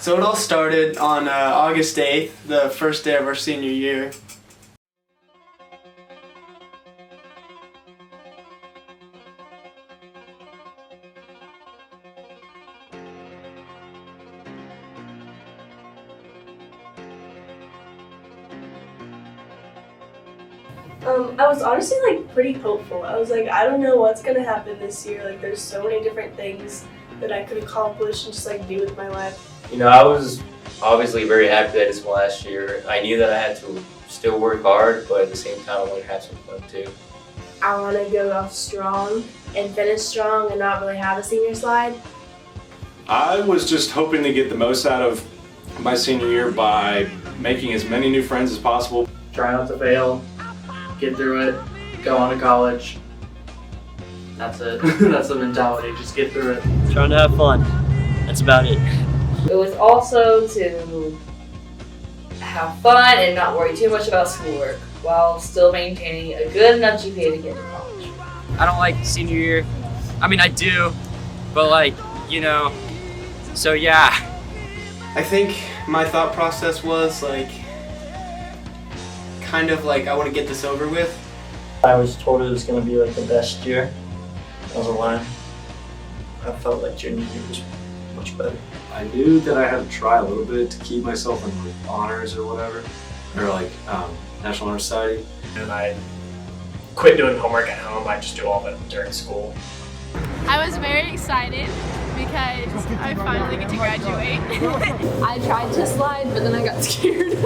So it all started on August 8th, the first day of our senior year. I was honestly like pretty hopeful. I was like, I don't know what's gonna happen this year. Like there's so many different things that I could accomplish and just like do with my life. You know, I was obviously very happy that it's my last year. I knew that I had to still work hard, but at the same time I wanted to have some fun too. I want to go off strong and finish strong and not really have a senior slide. I was just hoping to get the most out of my senior year by making as many new friends as possible. Try not to fail, get through it, go on to college. That's it. That's the mentality, just get through it. Trying to have fun. That's about it. It was also to have fun and not worry too much about schoolwork while still maintaining a good enough GPA to get to college. I don't like senior year. I mean, I do, but like, you know, so yeah. I think my thought process was like, kind of like, I want to get this over with. I was told it was going to be like the best year. That was a lie. I felt like junior year was much better. I knew that I had to try a little bit to keep myself in like, honors or whatever, or like National Honor Society. And I quit doing homework at home. I just do all of it during school. I was very excited because I finally get to graduate. I tried to slide, but then I got scared.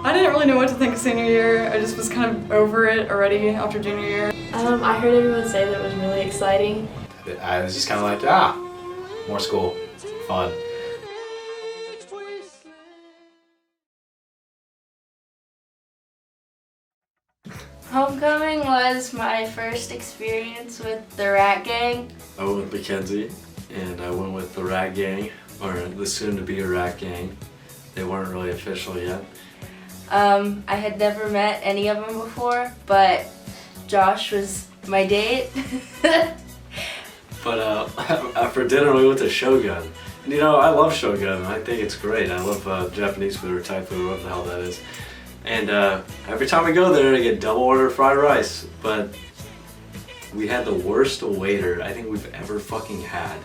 I didn't really know what to think of senior year. I just was kind of over it already after junior year. I heard everyone say that it was really exciting. I was just kind of like, more school, fun. Homecoming was my first experience with the Rat Gang. I went with Mackenzie, and I went with the Rat Gang, or the soon-to-be a Rat Gang. They weren't really official yet. I had never met any of them before, but Josh was my date. But after dinner we went to Shogun. And you know, I love Shogun. I think it's great. I love Japanese food or Thai food, whatever the hell that is. And every time we go there, I get double order fried rice. But we had the worst waiter I think we've ever fucking had.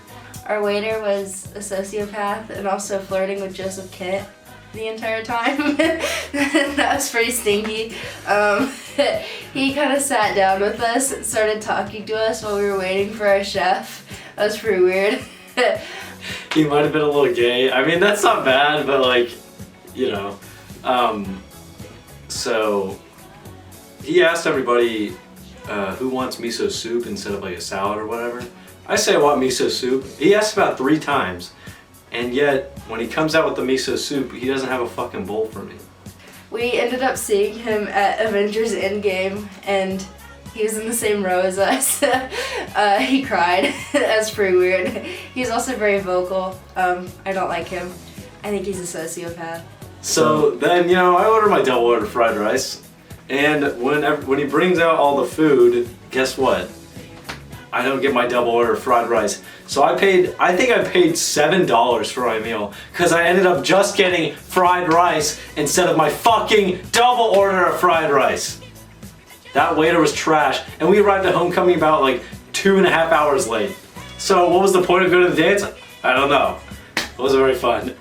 Our waiter was a sociopath and also flirting with Joseph Kent the entire time. That was pretty stinky. He kind of sat down with us and started talking to us while we were waiting for our chef. That was pretty weird. He might have been a little gay. I mean, that's not bad, but like, you know. So he asked everybody who wants miso soup instead of like a salad or whatever. I say I want miso soup. He asked about 3 times, and yet when he comes out with the miso soup, he doesn't have a fucking bowl for me. We ended up seeing him at Avengers Endgame, and he was in the same row as us. He cried. That's pretty weird. He's also very vocal. I don't like him. I think he's a sociopath. So then, you know, I order my double order fried rice, and when he brings out all the food, guess what? I don't get my double order fried rice. So I think I paid $7 for my meal, because I ended up just getting fried rice instead of my fucking double order of fried rice. That waiter was trash, and we arrived at homecoming about like 2.5 hours late. So what was the point of going to the dance? I don't know. It wasn't very fun.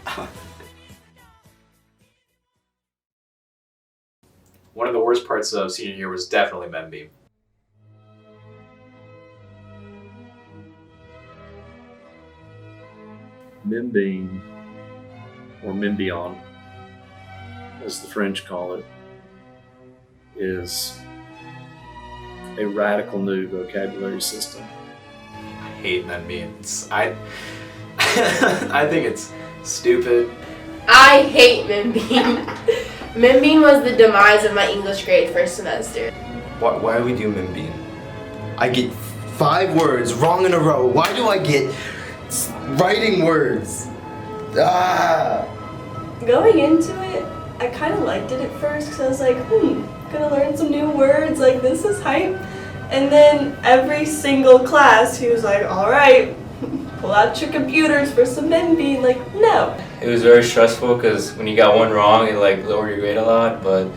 One of the worst parts of senior year was definitely Mem Beam. Mem Beam, or Membion, as the French call it, is a radical new vocabulary system. I hate Mem Beams. I think it's stupid. I hate Membean. Membean was the demise of my English grade first semester. Why do we do Membean? I get 5 words wrong in a row. Why do I get writing words? Going into it, I kind of liked it at first because I was like, gonna learn some new words, like this is hype. And then every single class he was like, alright, pull out your computers for some Membean. Like, no. It was very stressful because when you got one wrong, it like lowered your grade a lot. But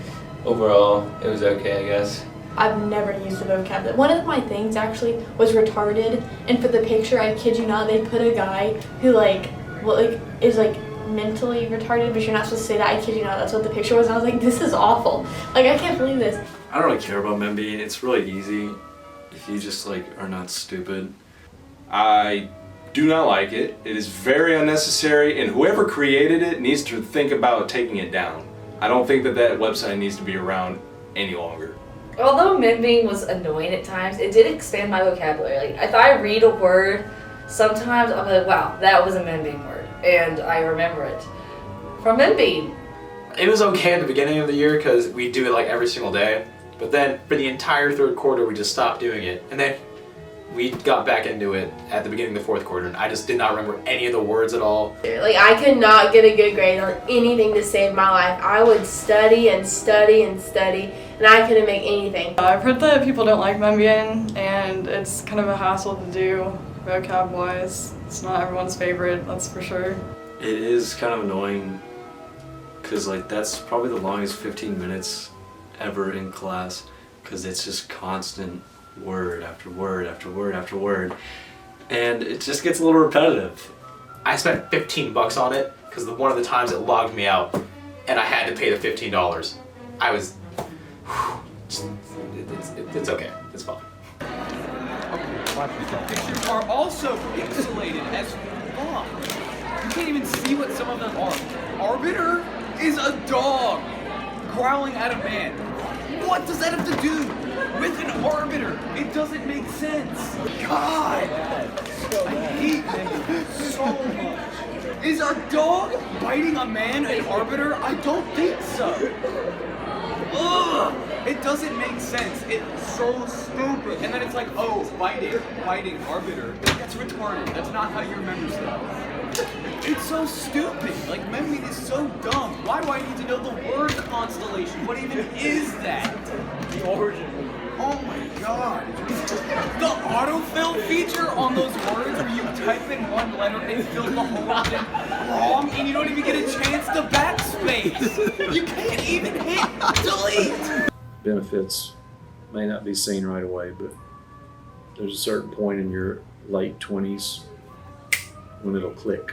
overall, it was okay, I guess. I've never used the vocab. One of my things actually was retarded, and for the picture, I kid you not, they put a guy who is mentally retarded, but you're not supposed to say that. I kid you not, that's what the picture was. And I was like, this is awful. Like, I can't believe this. I don't really care about men being. It's really easy if you just are not stupid. I do not like it. It is very unnecessary, and whoever created it needs to think about taking it down. I don't think that website needs to be around any longer. Although Mimbing was annoying at times, it did expand my vocabulary. Like, if I read a word, sometimes I'm like, wow, that was a Mimbing word, and I remember it from Mimbing. It was okay at the beginning of the year because we do it like every single day, but then for the entire third quarter we just stopped doing it, and then we got back into it at the beginning of the fourth quarter, and I just did not remember any of the words at all. Like, I could not get a good grade on anything to save my life. I would study and study and study, and I couldn't make anything. I've heard that people don't like Membian, and it's kind of a hassle to do vocab-wise. It's not everyone's favorite, that's for sure. It is kind of annoying because that's probably the longest 15 minutes ever in class because it's just constant word after word after word after word, and it just gets a little repetitive. I spent $15 on it because one of the times it logged me out and I had to pay the $15. I was, it's okay, it's fine. Pictures are also pixelated as fuck. You can't even see what some of them are. Arbiter is a dog growling at a man. What does that have to do with an arbiter? It doesn't make sense. God! I hate this so much. Is our dog biting a man an arbiter? I don't think so. Ugh! It doesn't make sense. It's so stupid. And then it's like, oh, biting, arbiter. That's retarded. That's not how you remember stuff. It's so stupid. Like, memory is so dumb. Why do I need to know the word constellation? What even is that? The origin. Oh my god. The autofill feature on those words where you type in one letter and it fills the whole thing wrong and you don't even get a chance to backspace. You can't even hit delete. Benefits may not be seen right away, but there's a certain point in your late 20s when it'll click.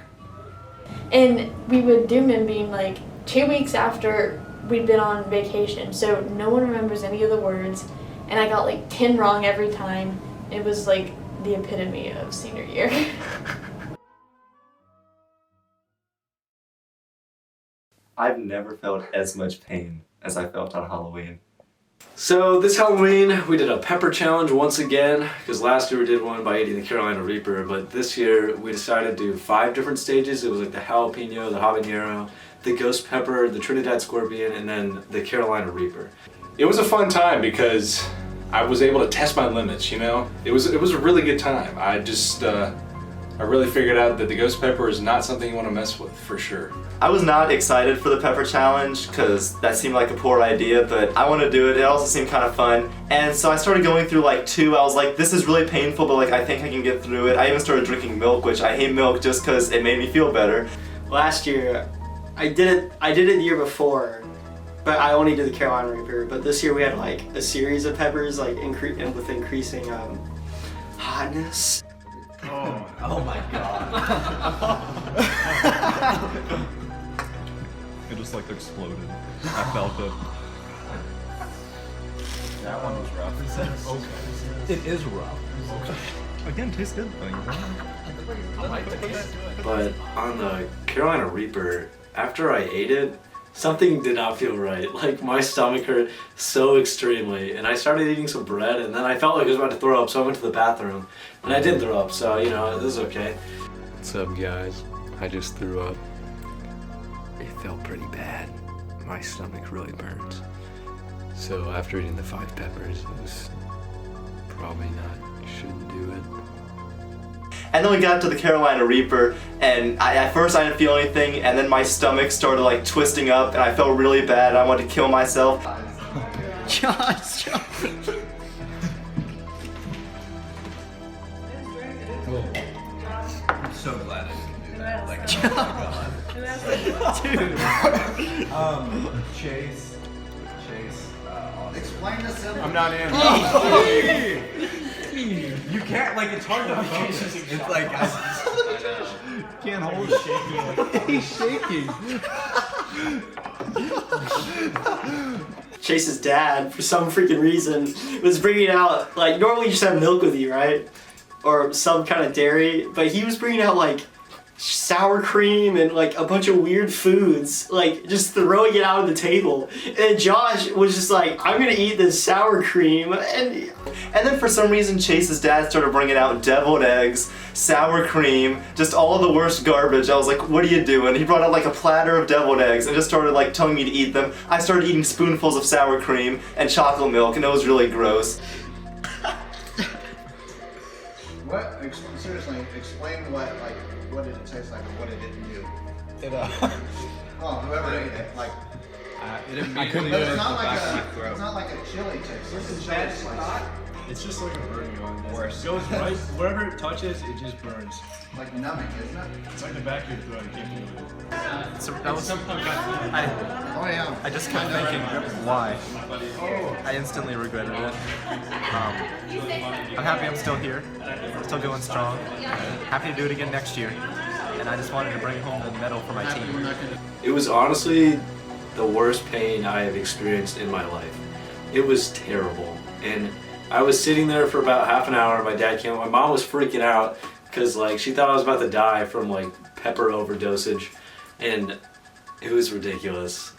And we would do Mimbing 2 weeks after we'd been on vacation, so no one remembers any of the words, and I got 10 wrong every time. It was the epitome of senior year. I've never felt as much pain as I felt on Halloween. So this Halloween we did a pepper challenge once again, because last year we did one by eating the Carolina Reaper, but this year we decided to do 5 different stages. It was the jalapeno, the habanero, the ghost pepper, the Trinidad scorpion, and then the Carolina Reaper. It was a fun time because I was able to test my limits, you know? It was a really good time. I really figured out that the ghost pepper is not something you want to mess with, for sure. I was not excited for the pepper challenge because that seemed like a poor idea, but I want to do it. It also seemed kind of fun. And so I started going through 2. I was like, this is really painful, but I think I can get through it. I even started drinking milk, which I hate milk just because it made me feel better. Last year, I did it the year before, but I only did the Carolina Reaper. But this year we had a series of peppers, and with increasing hotness. Oh my god. It just exploded. I felt it. That one was rough. It is rough. Again, tastes good things. But on the Carolina Reaper, after I ate it, something did not feel right. My stomach hurt so extremely, and I started eating some bread, and then I felt like I was about to throw up, so I went to the bathroom, and I did throw up, so this is okay. What's up, guys? I just threw up. It felt pretty bad. My stomach really burns. So after eating the 5 peppers, it was probably shouldn't do it. And then we got to the Carolina Reaper, and at first I didn't feel anything, and then my stomach started twisting up, and I felt really bad, and I wanted to kill myself. Josh. I'm so glad I didn't do that. Oh my god. Chase. Explain the symbol. I'm not in. You can't, like, it's hard to focus. It's like, I can't hold it. He's shaking. Chase's dad, for some freaking reason, was bringing out, like, normally you just have milk with you, right? Or some kind of dairy, but he was bringing out, like, sour cream and, like, a bunch of weird foods, like, just throwing it out on the table. And Josh was just like, I'm gonna eat this sour cream, and then for some reason Chase's dad started bringing out deviled eggs, sour cream, just all the worst garbage. I was like, what are you doing? He brought out like a platter of deviled eggs and just started like telling me to eat them. I started eating spoonfuls of sour cream and chocolate milk, and it was really gross. What? Seriously, explain what did it taste like or what it didn't do? It Oh, whoever ate it, like. It immediately But it's went not to the like back of a. my throat. It's not like a chili taste. This is bad spot. It's just like a burning on. Worse. It goes right, wherever it touches, it just burns. Like numbing, isn't it? It's like the back of your throat. You can't feel it. So that was I just kept thinking, why? I instantly regretted it. I'm happy I'm still here, still going strong. Happy to do it again next year. And I just wanted to bring home the medal for my team. It was honestly the worst pain I have experienced in my life. It was terrible. And I was sitting there for about half an hour. My dad came. My mom was freaking out because like she thought I was about to die from like pepper overdosage, and it was ridiculous.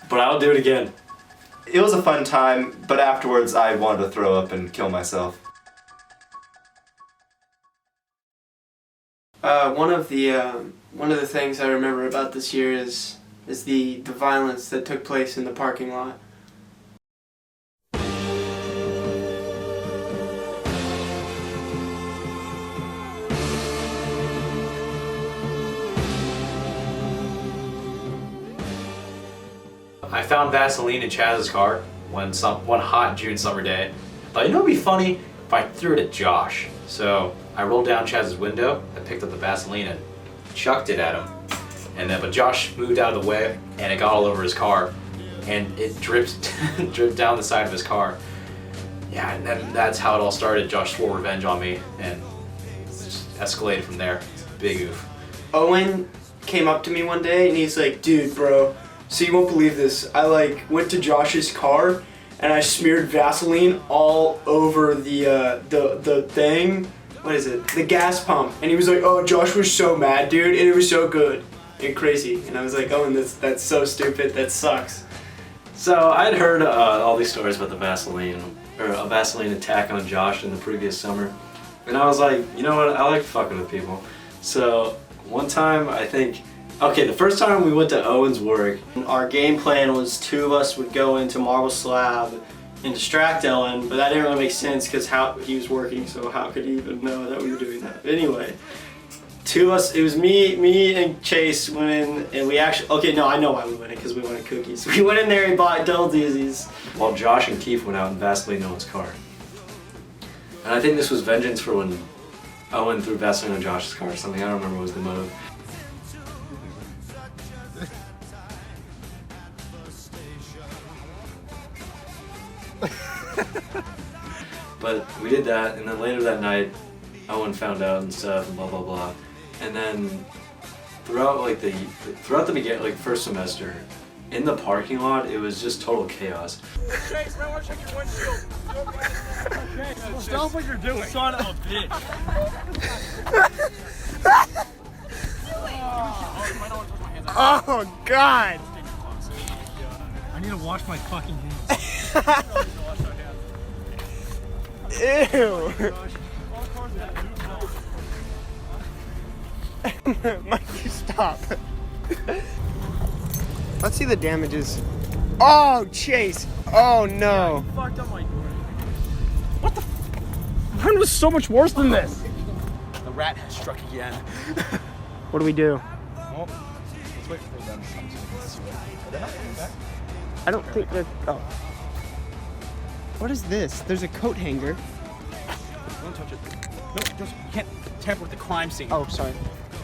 But I'll do it again. It was a fun time, but afterwards I wanted to throw up and kill myself. One of the things I remember about this year is the violence that took place in the parking lot. I found Vaseline in Chaz's car one hot June summer day. I thought, you know, it'd be funny if I threw it at Josh. So I rolled down Chaz's window, I picked up the Vaseline and chucked it at him. But Josh moved out of the way and it got all over his car, and it dripped down the side of his car. Yeah, and then that's how it all started. Josh swore revenge on me, and it just escalated from there. Big oof. Owen came up to me one day and he's like, dude, bro, so you won't believe this. I like went to Josh's car and I smeared Vaseline all over the thing. What is it? The gas pump. And he was like, oh, Josh was so mad, dude, and it was so good and crazy. And I was like, Owen, that's so stupid. That sucks. So I'd heard all these stories about the Vaseline, or a Vaseline attack on Josh in the previous summer. And I was like, you know what, I like fucking with people. So one time, the first time we went to Owen's work, our game plan was two of us would go into Marble Slab and distract Ellen, but that didn't really make sense because how he was working, so how could he even know that we were doing that? But anyway, two of us, it was me and Chase went in, and we actually, I know why we went in, because we wanted cookies. We went in there and bought Double Doozies. While Josh and Keith went out and Vaseline Owen's car. And I think this was vengeance for when Owen threw Vaseline on Josh's car or something. I don't remember what was the motive. But we did that, and then later that night, Owen found out and stuff, and blah blah blah. And then throughout the beginning, like first semester, in the parking lot, it was just total chaos. Chase, I want to check your windshield. Okay, stop what you're doing. Son of a bitch. Oh, God. I need to wash my fucking hands. Ew. Mikey, stop. Let's see the damages. Oh, Chase. Oh, no. Yeah, fucked up my What the Mine was so much worse than this. The rat has struck again. What do we do? Well, let's wait for them to come to see what. Are they not coming back? I don't think they're... Oh. What is this? There's a coat hanger. Don't touch it. No, just, you can't tamper with the crime scene. Oh, sorry.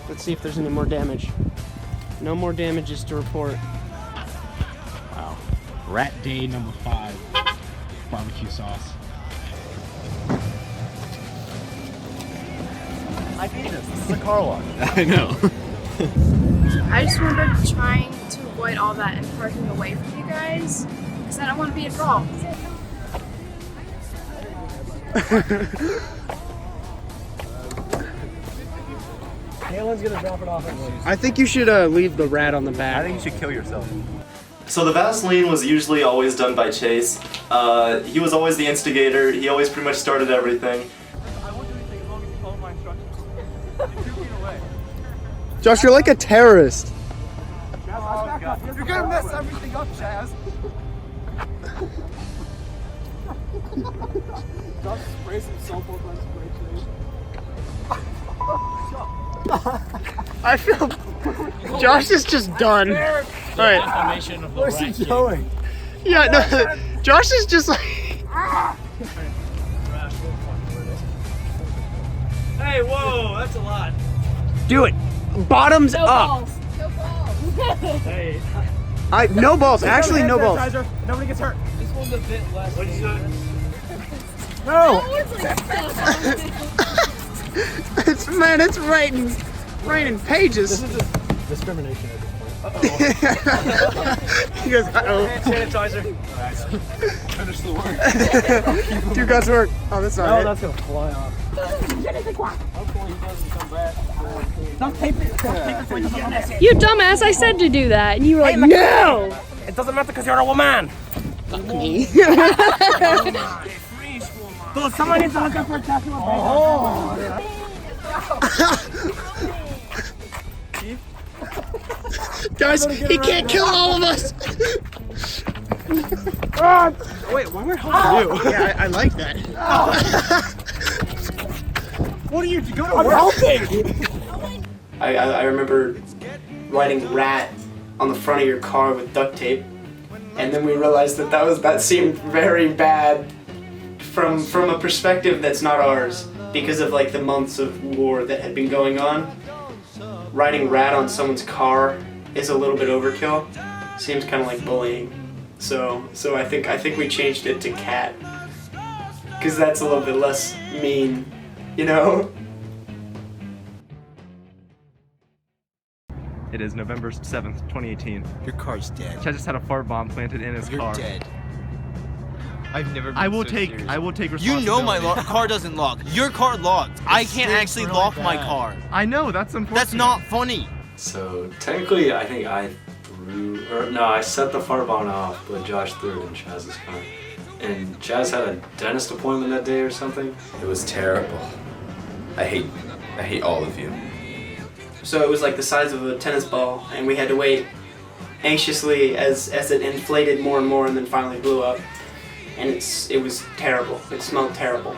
Let's see if there's any more damage. No more damages to report. Wow. Rat day number 5. Barbecue sauce. I hate this. This is a car wash. I know. I just remember trying to avoid all that and parking away from you guys because I don't want to be involved. Kayla's gonna drop it off. I think you should leave the rat on the back. I think you should kill yourself. So the Vaseline was usually always done by Chase. He was always the instigator. He always pretty much started everything. Josh, you're like a terrorist. You're gonna mess everything up, Chaz. Josh sprays himself with my spray I feel Josh is just done. Alright. Where's he going? Yeah, no, Josh is just like Hey, whoa, that's a lot. do it. Bottoms No up. balls. No balls. Hey. No balls. Actually, no balls. Nobody gets hurt. This one's a bit less. What'd you say? No. It's Man, it's raining pages. This is discrimination at this point. He goes, uh-oh. Hand sanitizer. Finish the work. Do God's work. Oh, that's not it. That's gonna fly off. Hopefully he doesn't come back. Don't tape it. When you get messy. You dumbass! I said to do that, and you were like, "No." It doesn't matter because you're a woman. Fuck me. So someone needs to look up for a tattoo. Guys, he can't kill all of us. Wait, why am I holding you? Yeah, I like that. What are you doing? I'm helping. I remember writing rat on the front of your car with duct tape, and then we realized that seemed very bad from a perspective that's not ours because of like the months of war that had been going on. Writing rat on someone's car is a little bit overkill. Seems kind of like bullying. So I think we changed it to cat because that's a little bit less mean, you know. It is November 7th, 2018. Your car's dead. Chad just had a fart bomb planted in his car. You're dead. I've never been I will so take serious. responsibility. You know my car doesn't lock. Your car locked. I can't actually really lock my bad. car. I know, that's unfortunate. That's not funny. So technically, I think I set the fart bomb off, but Josh threw it in Chaz's car. And Chaz had a dentist appointment that day or something. It was terrible. I hate all of you. So it was like the size of a tennis ball, and we had to wait anxiously as it inflated more and more, and then finally blew up. And it was terrible. It smelled terrible.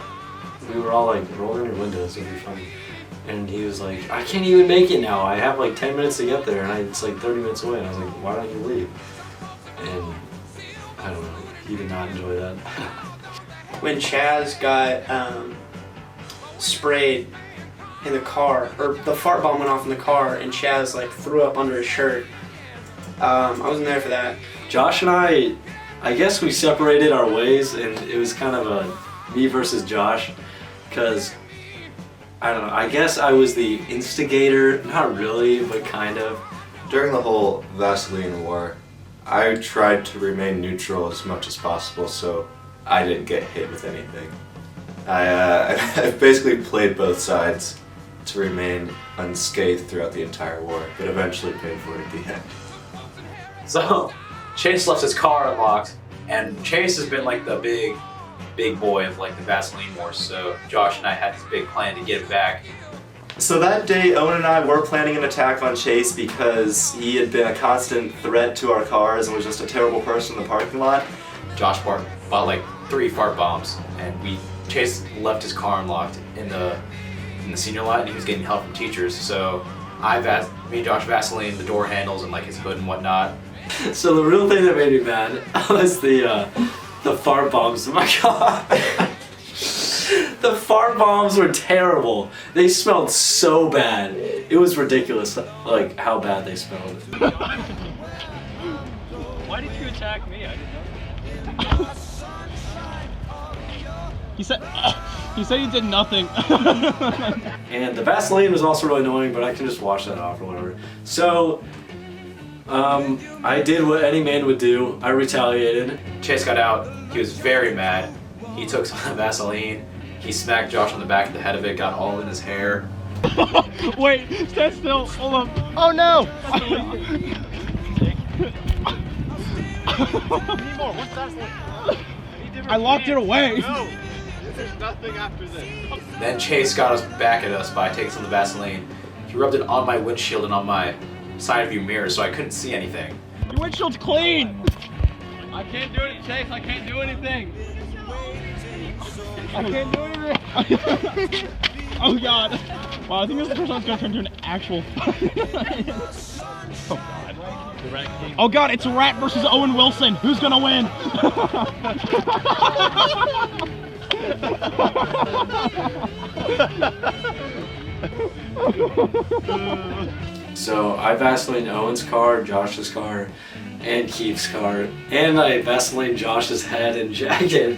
We were all like, roll in your windows, it'll be fun. And he was like, I can't even make it now. I have like 10 minutes to get there, and it's like 30 minutes away. And I was like, why don't you leave? And I don't know, he did not enjoy that. When Chaz got sprayed in the car, or the fart bomb went off in the car, and Chaz like threw up under his shirt. I wasn't there for that. Josh and I guess we separated our ways, and it was kind of a me versus Josh, because I don't know, I guess I was the instigator, not really, but kind of. During the whole Vaseline War, I tried to remain neutral as much as possible so I didn't get hit with anything. I basically played both sides to remain unscathed throughout the entire war, but eventually paid for it at the end. So, Chase left his car unlocked, and Chase has been like the big boy of like the Vaseline War, so Josh and I had this big plan to get it back. So that day, Owen and I were planning an attack on Chase because he had been a constant threat to our cars and was just a terrible person in the parking lot. Josh bought like 3 fart bombs, and Chase left his car unlocked in the senior lot, and he was getting help from teachers, so me and Josh Vaseline the door handles and like his hood and whatnot. So the real thing that made me mad was the fart bombs in my car. The fart bombs were terrible. They smelled so bad. It was ridiculous, like how bad they smelled. Why did you attack me? I didn't know. He said he did nothing. And the Vaseline was also really annoying, but I can just wash that off or whatever. So, I did what any man would do. I retaliated. Chase got out. He was very mad. He took some of the Vaseline. He smacked Josh on the back of the head of it, got all in his hair. Wait, stand still. Hold on. Oh no! I locked it away. No, there's nothing after this. Then Chase got us back at us by taking some of the Vaseline. He rubbed it on my windshield and on my side view mirror so I couldn't see anything. Your windshield's clean. I can't do it, Chase. I can't do anything. I can't do anything. Oh god. Wow, I think this is the first time it's gonna turn into an actual Oh god. Oh god, it's Rat versus Owen Wilson. Who's gonna win? So I Vaseline Owen's car, Josh's car, and Keith's car, and I Vaseline Josh's head and jacket,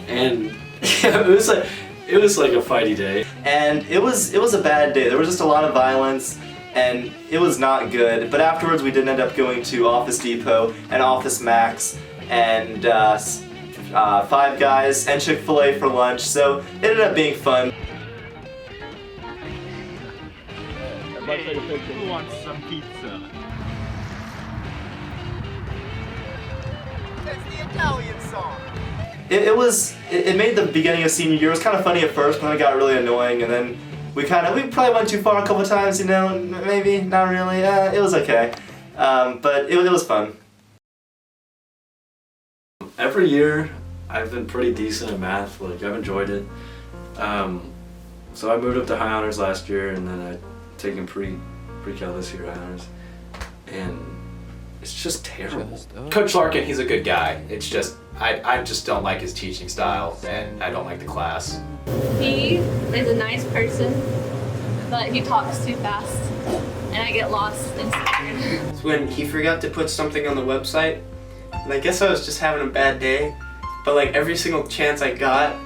and yeah, it was like a fighty day. And it was a bad day. There was just a lot of violence, and it was not good. But afterwards, we did end up going to Office Depot and Office Max and Five Guys and Chick-fil-A for lunch. So it ended up being fun. Who wants some pizza? It's the Italian song. It made the beginning of senior year. It was kind of funny at first, but then it got really annoying, and then we probably went too far a couple times, you know, maybe, not really, it was okay. But it was fun. Every year, I've been pretty decent at math, like I've enjoyed it. So I moved up to high honors last year, and then I've taken pre-cal this year, high honors. And it's just terrible. Coach Larkin, he's a good guy. It's just, I just don't like his teaching style, and I don't like the class. He is a nice person, but he talks too fast, and I get lost and scared. It's when he forgot to put something on the website, and I guess I was just having a bad day, but like every single chance I got,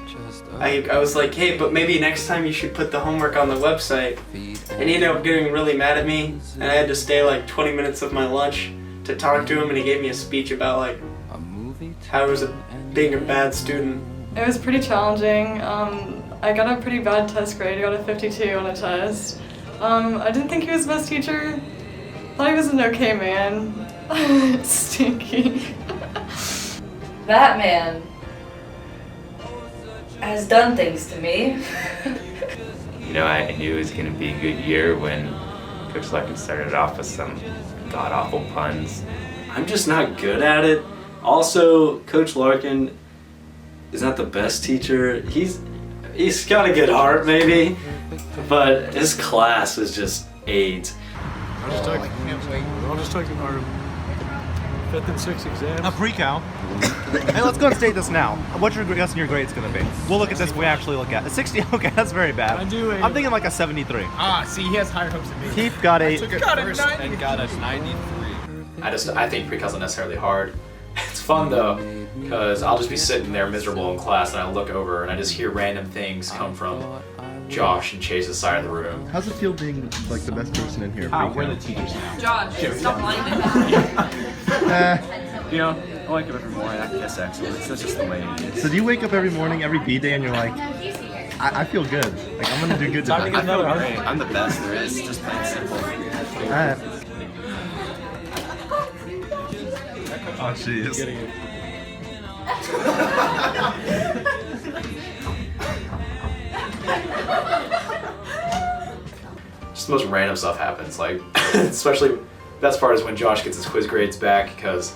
I was like, hey, but maybe next time you should put the homework on the website. And he ended up getting really mad at me, and I had to stay like 20 minutes of my lunch to talk to him, and he gave me a speech about like how I was being a bad student. It was pretty challenging. I got a pretty bad test grade. I got a 52 on a test. I didn't think he was the best teacher. Thought he was an okay man. Stinky. That man has done things to me. You know, I knew it was going to be a good year when Coach Larkin started off with some god-awful puns. I'm just not good at it. Also, Coach Larkin is not the best teacher. He's got a good heart, maybe, but his class is just AIDS. I can't wait. We're all just taking our 5th and 6th exams. A pre-cal. Hey, let's go and state this now. What's your guessing your grade's gonna be? We'll look at this. We actually look at a 60. Okay, that's very bad. I'm thinking like a 73. Ah, see, he has higher hopes than me. Keith got a. Got a 93. And got a 93. I think pre-cal's not necessarily hard. It's fun though, because I'll just be sitting there miserable in class and I look over and I just hear random things come from Josh and Chase's side of the room. How's it feel being like the best person in here? We're the teachers now. Josh, stop blinding. You know, I wake up every morning, I guess excellence. That's just the way it is. So do you wake up every morning, every B day, and you're like, I feel good. Like I'm gonna do good today. I feel great. I'm the best there is, just plain simple. Alright. Oh jeez. Just the most random stuff happens. Like, especially, best part is when Josh gets his quiz grades back because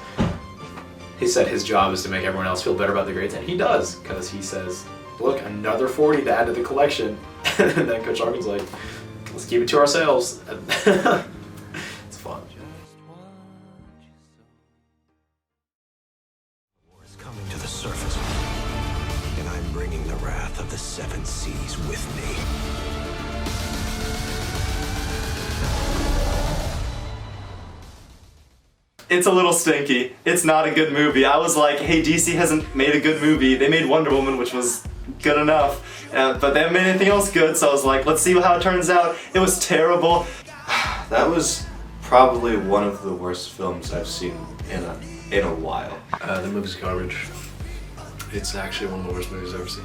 he said his job is to make everyone else feel better about the grades, and he does because he says, "Look, another 40 to add to the collection." And then Coach Larkin's like, "Let's keep it to ourselves." It's fun. Coming to the surface, and I'm bringing the wrath of the 7 DC's with me. It's a little stinky. It's not a good movie. I was like, hey, DC hasn't made a good movie. They made Wonder Woman, which was good enough, but they haven't made anything else good, so I was like, let's see how it turns out. It was terrible. That was probably one of the worst films I've seen in a while. The movie's garbage. It's actually one of the worst movies I've ever seen.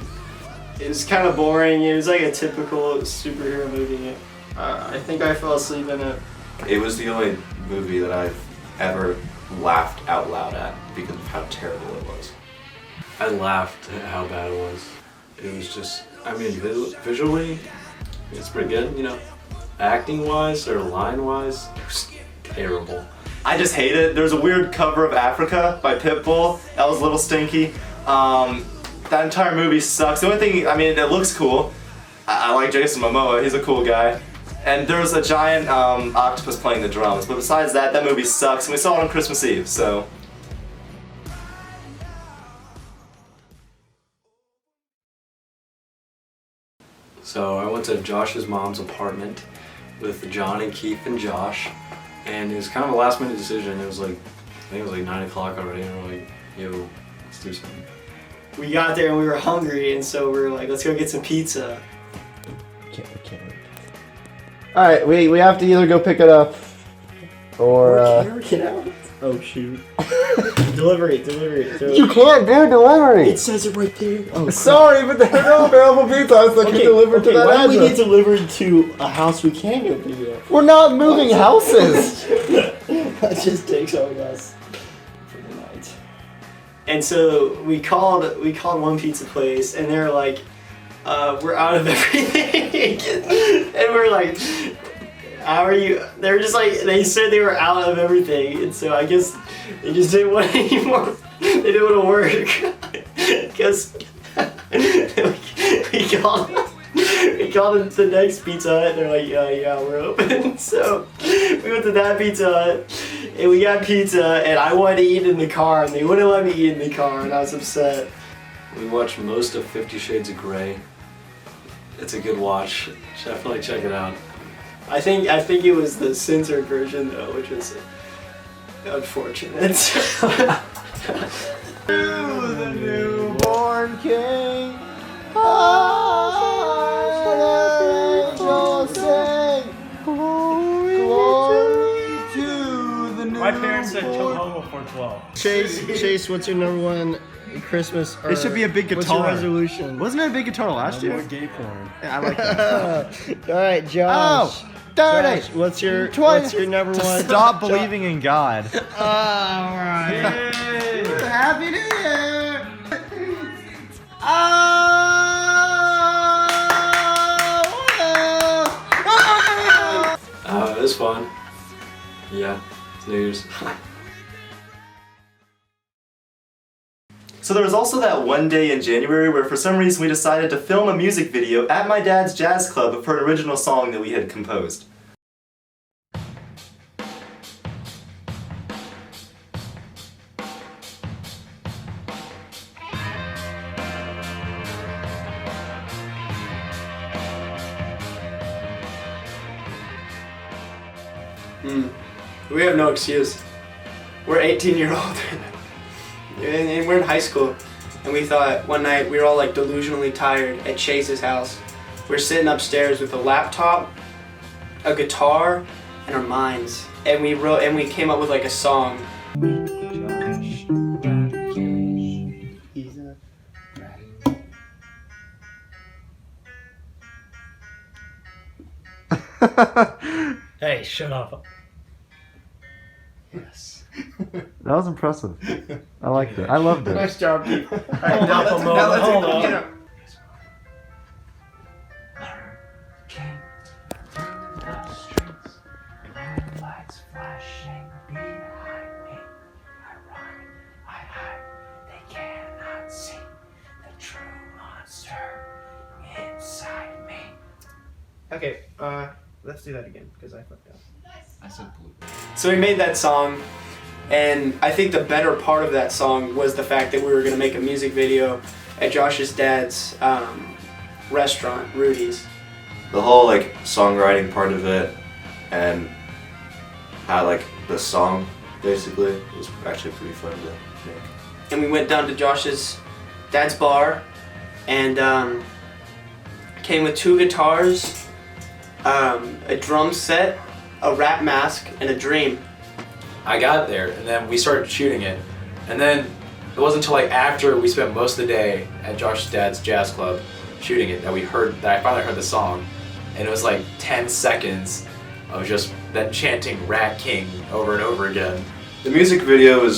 It was kind of boring. It was like a typical superhero movie. I think I fell asleep in it. It was the only movie that I've ever laughed out loud at because of how terrible it was. I laughed at how bad it was. It was just, I mean, visually, it's pretty good, you know. Acting-wise or line-wise, it was terrible. I just hate it. There's a weird cover of Africa by Pitbull. That was a little stinky. That entire movie sucks. The only thing, I mean, it looks cool. I like Jason Momoa. He's a cool guy. And there was a giant octopus playing the drums. But besides that, that movie sucks. And we saw it on Christmas Eve, so. So I went to Josh's mom's apartment with John and Keith and Josh, and it was kind of a last minute decision. It was like, I think it was like 9 o'clock already, and we're like, yo, let's do something. We got there and we were hungry, and so we were like, let's go get some pizza. Can't wait. Alright, we have to either go pick it up or Get out. Oh shoot. Delivery. You can't do delivery! It says it right there. Oh, sorry, but there are no available pizzas that can deliver to that why do we address. get delivered to a house we can go pick it up? We're not moving houses! That just takes all of us for the night. And so we called one pizza place, and they're like, we're out of everything. And we're like, how are you? They were just like, they said they were out of everything, and so I guess they just didn't want it anymore. They didn't want to work because we called it the next Pizza Hut, and they're like, yeah, we're open. So we went to that Pizza Hut, and we got pizza, and I wanted to eat in the car, and they wouldn't let me eat in the car, and I was upset. We watched most of 50 Shades of Grey. It's a good watch. Definitely check it out. I think it was the censored version though, which was unfortunate. To the newborn king, angels sing, glory to the newborn. My parents said come home before 12. Chase, what's your number one Christmas? It should be a big guitar. What's your resolution? Wasn't it a big guitar last year? More gay porn. Yeah, I like that. All right, Josh. Oh, darn Josh, it. what's your number to one? Stop believing in God. All right. Happy New Year. It was fun. Yeah, it's New Year's. So there was also that one day in January where for some reason we decided to film a music video at my dad's jazz club for an original song that we had composed. We have no excuse. We're 18-year-old. And we're in high school, and we thought one night we were all like delusionally tired at Chase's house. We're sitting upstairs with a laptop, a guitar, and our minds, and we came up with like a song. Hey, shut up. Yes. That was impressive. I liked it. I loved it. Nice job, Pete. Hold on. Okay, let's do that again because I fucked up. I said blue. So we made that song, and I think the better part of that song was the fact that we were going to make a music video at Josh's dad's restaurant, Rudy's. The whole like songwriting part of it and how like the song basically was actually pretty fun to make. And we went down to Josh's dad's bar and came with 2 guitars, a drum set, a rap mask, and a dream. I got there and then we started shooting it. And then it wasn't until like after we spent most of the day at Josh's dad's jazz club shooting it that I finally heard the song. And it was like 10 seconds of just them chanting Rat King over and over again. The music video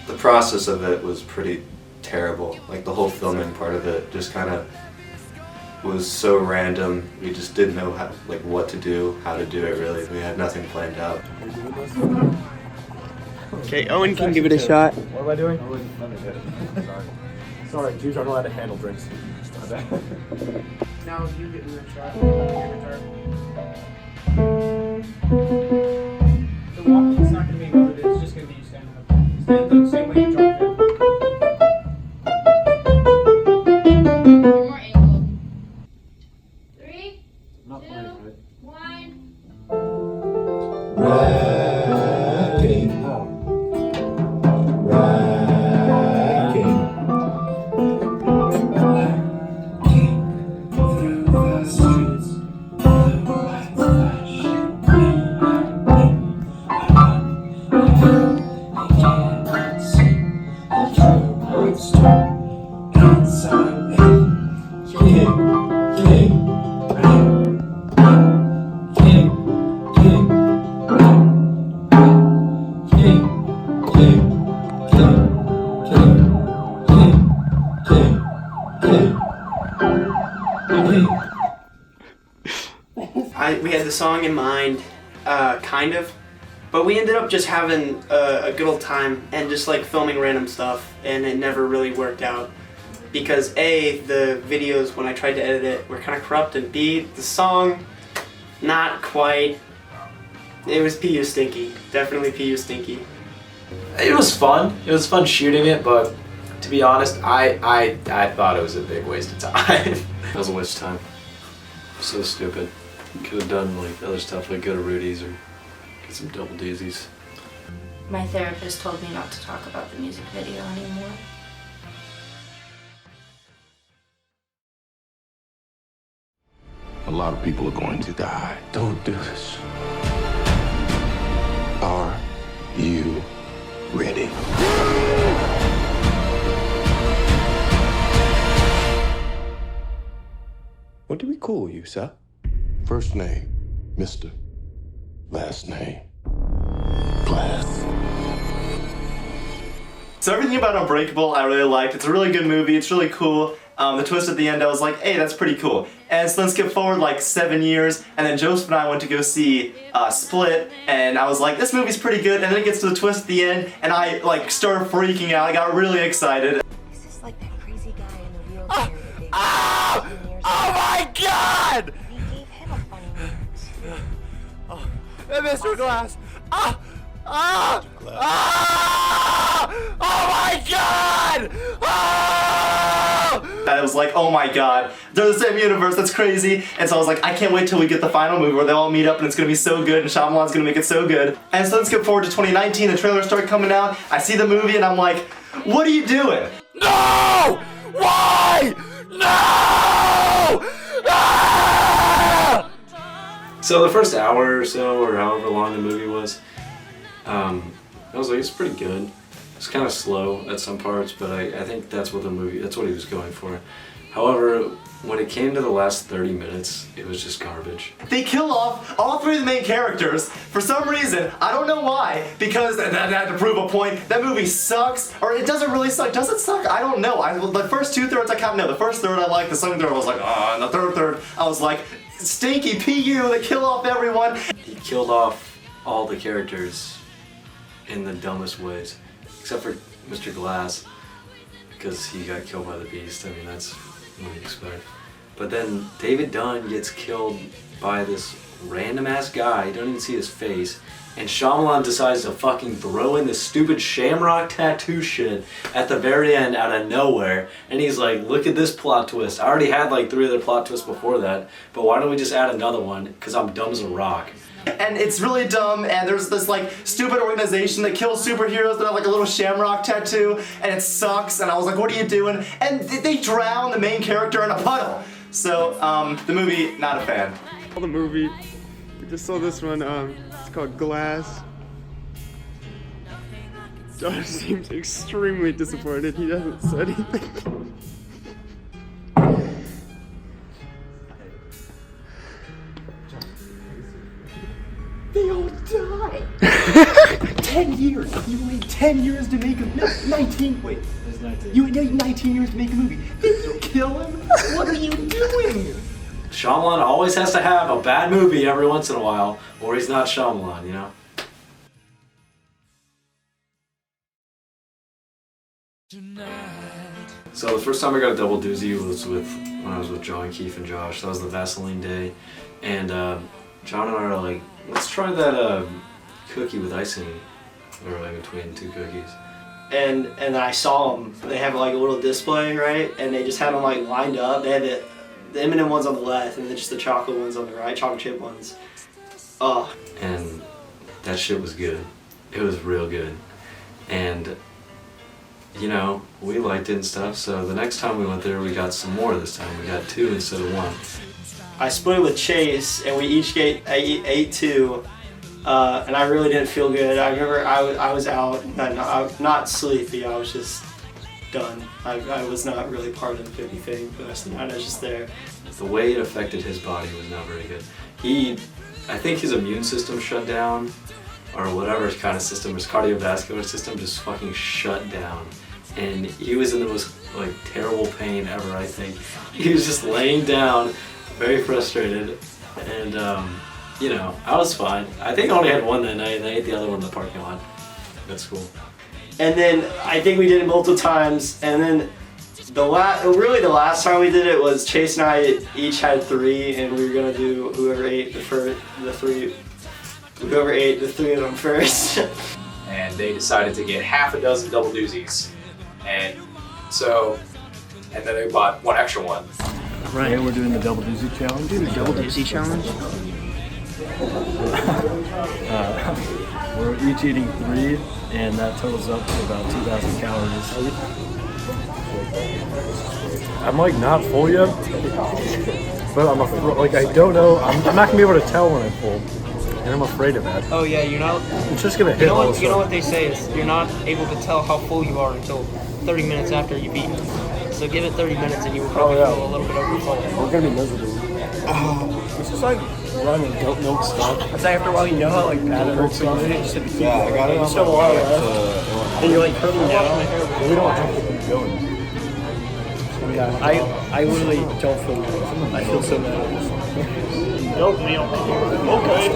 the process of it was pretty terrible. Like the whole filming part of it just kind of was so random. We just didn't know what to do, how to do it really. We had nothing planned out. Okay, Owen can give it a shot. What am I doing? Sorry. Sorry, Jews aren't allowed to handle drinks. My bad. Now you give me a shot. The walking's not going to be what it is, it's just going to be you standing up. Stand the same way you drop it. More angle. 3, 2, 1. Racking. We had the song in mind, kind of, but we ended up just having a good old time and just like filming random stuff, and it never really worked out because A, the videos when I tried to edit it were kind of corrupt, and B, the song, not quite. It was PU stinky, definitely PU stinky. It was fun. It was fun shooting it, but to be honest, I thought it was a big waste of time. That was a waste of time. So stupid. Could have done like other stuff, like go to Rudy's or get some double daisies. My therapist told me not to talk about the music video anymore. A lot of people are going to die. Don't do this. Are you ready? What do we call you, sir? First name, Mr. Last name, Glass. So everything about Unbreakable I really liked. It's a really good movie, it's really cool. The twist at the end, I was like, hey, that's pretty cool. And so then skip forward like 7 years, and then Joseph and I went to go see Split, and I was like, this movie's pretty good, and then it gets to the twist at the end, and I like started freaking out. I got really excited. This is like that crazy guy in the wheelchair. Oh my God! Oh, Mr. Glass! Oh my God! I was like, oh my god, they're the same universe, that's crazy. And so I was like, I can't wait till we get the final movie where they all meet up and it's gonna be so good and Shyamalan's gonna make it so good. And so then skip forward to 2019, the trailers start coming out, I see the movie and I'm like, what are you doing? No! Why? No! So the first hour or so, or however long the movie was, I was like, it's pretty good. It's kind of slow at some parts, but I think that's what that's what he was going for. However, when it came to the last 30 minutes, it was just garbage. They kill off all 3 of the main characters for some reason. I don't know why, because that had to prove a point. That movie sucks, or it doesn't really suck. Does it suck? I don't know. The first 2/3 I kind of know. The first third I liked, the second third I was like, oh, and the third I was like, stinky PU, they kill off everyone. He killed off all the characters in the dumbest ways, except for Mr. Glass, because he got killed by the Beast. I mean, that's what you expect. But then David Dunn gets killed by this random ass guy, you don't even see his face, and Shyamalan decides to fucking throw in this stupid shamrock tattoo shit at the very end out of nowhere, and he's like, look at this plot twist. I already had like 3 other plot twists before that, but why don't we just add another one? Because I'm dumb as a rock. And it's really dumb, and there's this like stupid organization that kills superheroes that have like a little shamrock tattoo, and it sucks, and I was like, what are you doing? And they drown the main character in a puddle. So, the movie, not a fan. The movie, we just saw this one, it's called Glass. Josh seems extremely disappointed, he hasn't said anything. They all die. 10 years. You wait 10 years to make a 19. Wait. You wait 19 years to make a movie. Then you kill him. What are you doing? Shyamalan always has to have a bad movie every once in a while, or he's not Shyamalan, you know? So the first time I got a double doozy was when I was with John, Keith, and Josh. That was the Vaseline day, and John and I are like, let's try that cookie with icing, or like between 2 cookies. And I saw them. They have like a little display, right? And they just had them like lined up. They had the M&M ones on the left, and then just the chocolate ones on the right, chocolate chip ones. Oh. And that shit was good. It was real good. And you know, we liked it and stuff, so the next time we went there, we got some more this time. We got 2 instead of 1. I split it with Chase, and we each ate 2, and I really didn't feel good. I remember I was out, not sleepy, I was just done. I was not really part of the 50 thing for the rest of the night, I was just there. The way it affected his body was not very good. I think his immune system shut down, or whatever his kind of system, his cardiovascular system just fucking shut down. And he was in the most like terrible pain ever, I think. He was just laying down, very frustrated, and you know, I was fine. I think I only had 1 that night, and I ate the other one in the parking lot. That's cool. And then I think we did it multiple times, and then the last time we did it was Chase and I each had 3, and we were gonna do whoever ate the 3 of them first. And they decided to get half a dozen double doozies, and then they bought 1 extra one. Right, we're doing the double doozy challenge. Doing the double doozy challenge. We're each eating 3, and that totals up to about 2,000 calories. I'm like not full yet, but I'm like I don't know. I'm not gonna be able to tell when I'm full, and I'm afraid of that. Oh yeah, you're not. It's just gonna hit. You know what they say is you're not able to tell how full you are until 30 minutes after you've eaten. So give it 30 minutes and you will probably feel a little bit overfull. We're gonna be miserable. It's just like running goat milk stuff. It's like after a while you know how like bad it hurts on it. Just hit the key. Yeah, I got it. You still have a lot left. And you're like hurting down. We don't have to keep going. Yeah, I literally don't feel good. I feel so bad. Goat meal. Okay.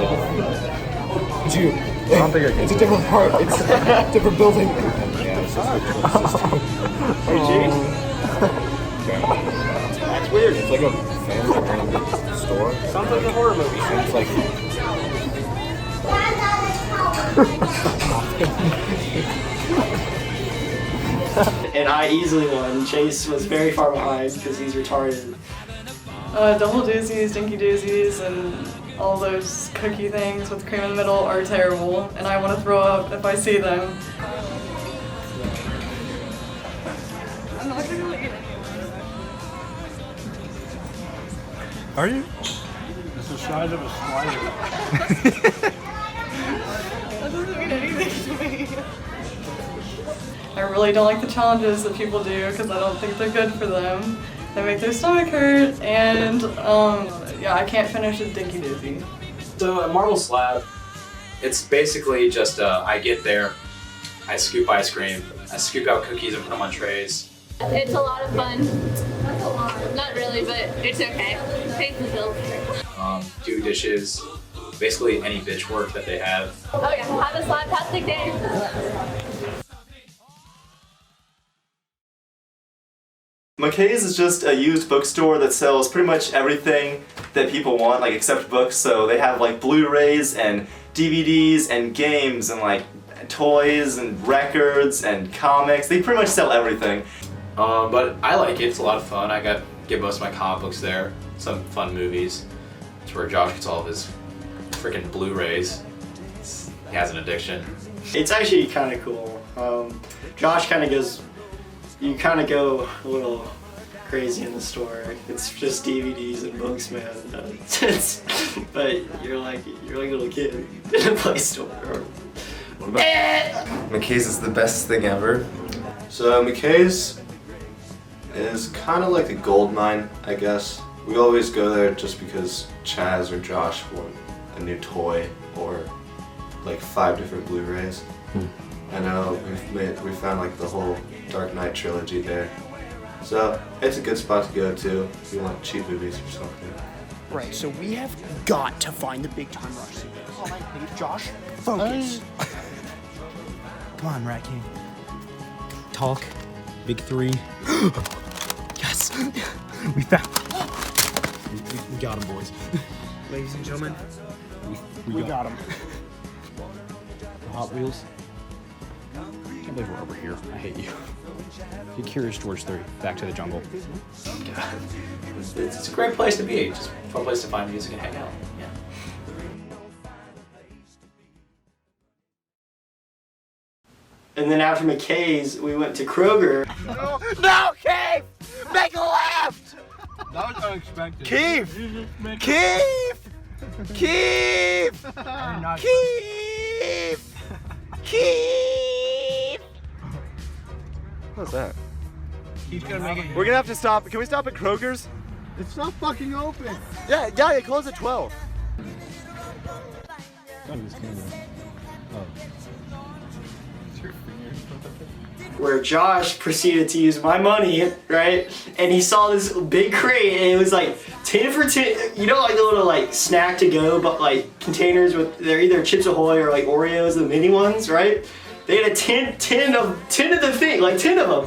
Dude, I don't think I can. It's a different part. It's a different building. Yeah, it's Hey, Chase. That's weird. It's like a family random store. Sounds like a horror movie. It's like. And I easily won. Chase was very far behind because he's retarded. Double doozies, dinky doozies, and all those cookie things with cream in the middle are terrible, and I want to throw up if I see them. Are you? It's the size of a slider. That doesn't mean anything to me. I really don't like the challenges that people do because I don't think they're good for them. They make their stomach hurt, and yeah, I can't finish a dinky doozy. So at Marble Slab, it's basically just I get there, I scoop ice cream, I scoop out cookies and put them on trays. It's a lot of fun. Not really, but it's okay. Pays the bills. Do dishes, basically any bitch work that they have. Oh yeah, have a slab-tastic day. McKay's is just a used bookstore that sells pretty much everything that people want, like except books. So they have like Blu-rays and DVDs and games and like toys and records and comics. They pretty much sell everything. But I like it. It's a lot of fun. I get most of my comic books there. Some fun movies. It's where Josh gets all of his freaking Blu-rays. He has an addiction. It's actually kind of cool. Josh kind of goes, you kind of go a little crazy in the store. It's just DVDs and books, man. But you're like a little kid in a play store. What about McKay's is the best thing ever. So McKay's is kind of like a gold mine, I guess. We always go there just because Chaz or Josh want a new toy or like 5 different Blu-rays. I know we found like the whole Dark Knight trilogy there. So it's a good spot to go to if you want cheap movies or something. Right, so we have got to find the big time rush scene. Come on, Josh, focus. Come on, Rat King. Talk. Big 3. Yes! We found. We got him, boys. Ladies and gentlemen, we got him. Hot Wheels. I can't believe we're over here. I hate you. Get Curious George 3. Back to the Jungle. God. It's a great place to be. Just a fun place to find music and hang out. Yeah. And then after McKay's, we went to Kroger. No, Keith! Make a left! That was unexpected. Keith! Keith! Keith! Keith! Keith! What's that? He's gonna make it. We're gonna have to stop. Can we stop at Kroger's? It's not fucking open. Yeah, it closed at 12. Where Josh proceeded to use my money, right? And he saw this big crate, and it was like 10 for 10. You know, like the little like snack to go, but like containers with they're either Chips Ahoy or like Oreos, the mini ones, right? They had a 10 of the thing, like 10 of them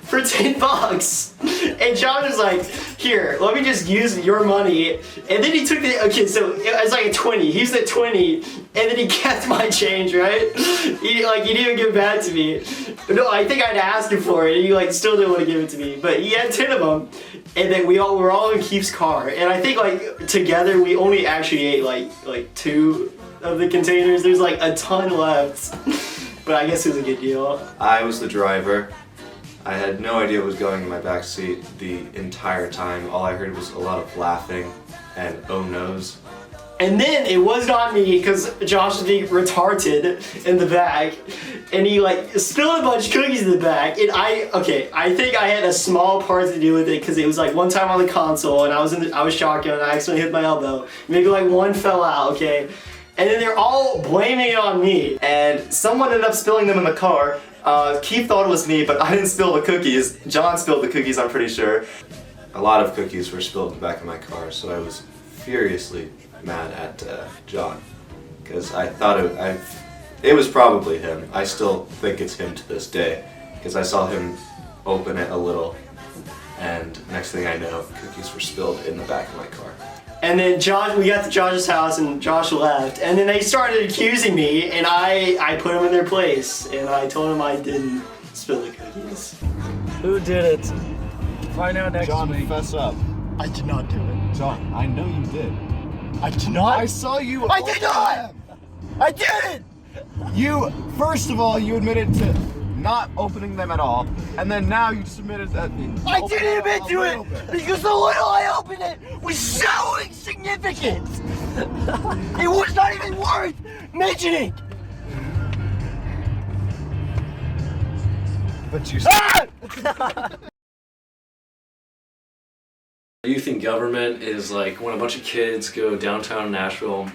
for $10. And Josh was like, here, let me just use your money. And then he took okay, so it was like a 20. He used the 20, and then he kept my change, right? He didn't even give it back to me. But no, I think I'd asked him for it, and he like still didn't want to give it to me. But he had 10 of them, and then we were all in Keith's car. And I think like together we only actually ate like 2 of the containers. There's like a ton left. But I guess it was a good deal. I was the driver. I had no idea what was going in my back seat the entire time. All I heard was a lot of laughing and oh no's. And then it was not me because Josh was being retarded in the back, and he like spilled a bunch of cookies in the back. And I think I had a small part to do with it because it was like one time on the console and I was shotgun and I accidentally hit my elbow. Maybe like one fell out, okay? And then they're all blaming it on me. And someone ended up spilling them in the car. Keith thought it was me, but I didn't spill the cookies. John spilled the cookies, I'm pretty sure. A lot of cookies were spilled in the back of my car, so I was furiously mad at John. Because I thought it was probably him. I still think it's him to this day. Because I saw him open it a little, and next thing I know, cookies were spilled in the back of my car. And then we got to Josh's house and Josh left. And then they started accusing me and I put them in their place. And I told them I didn't spill the cookies. Who did it? Find out next John, week. fess up. I did not do it. John, I know you did. I did not. I saw you. I did not. I didn't. You, first of all, you admitted to not opening them at all, and then now you just admitted that. I didn't admit to it because the little I opened it was so insignificant. It was not even worth mentioning. But you. Youth in government is like when a bunch of kids go downtown Nashville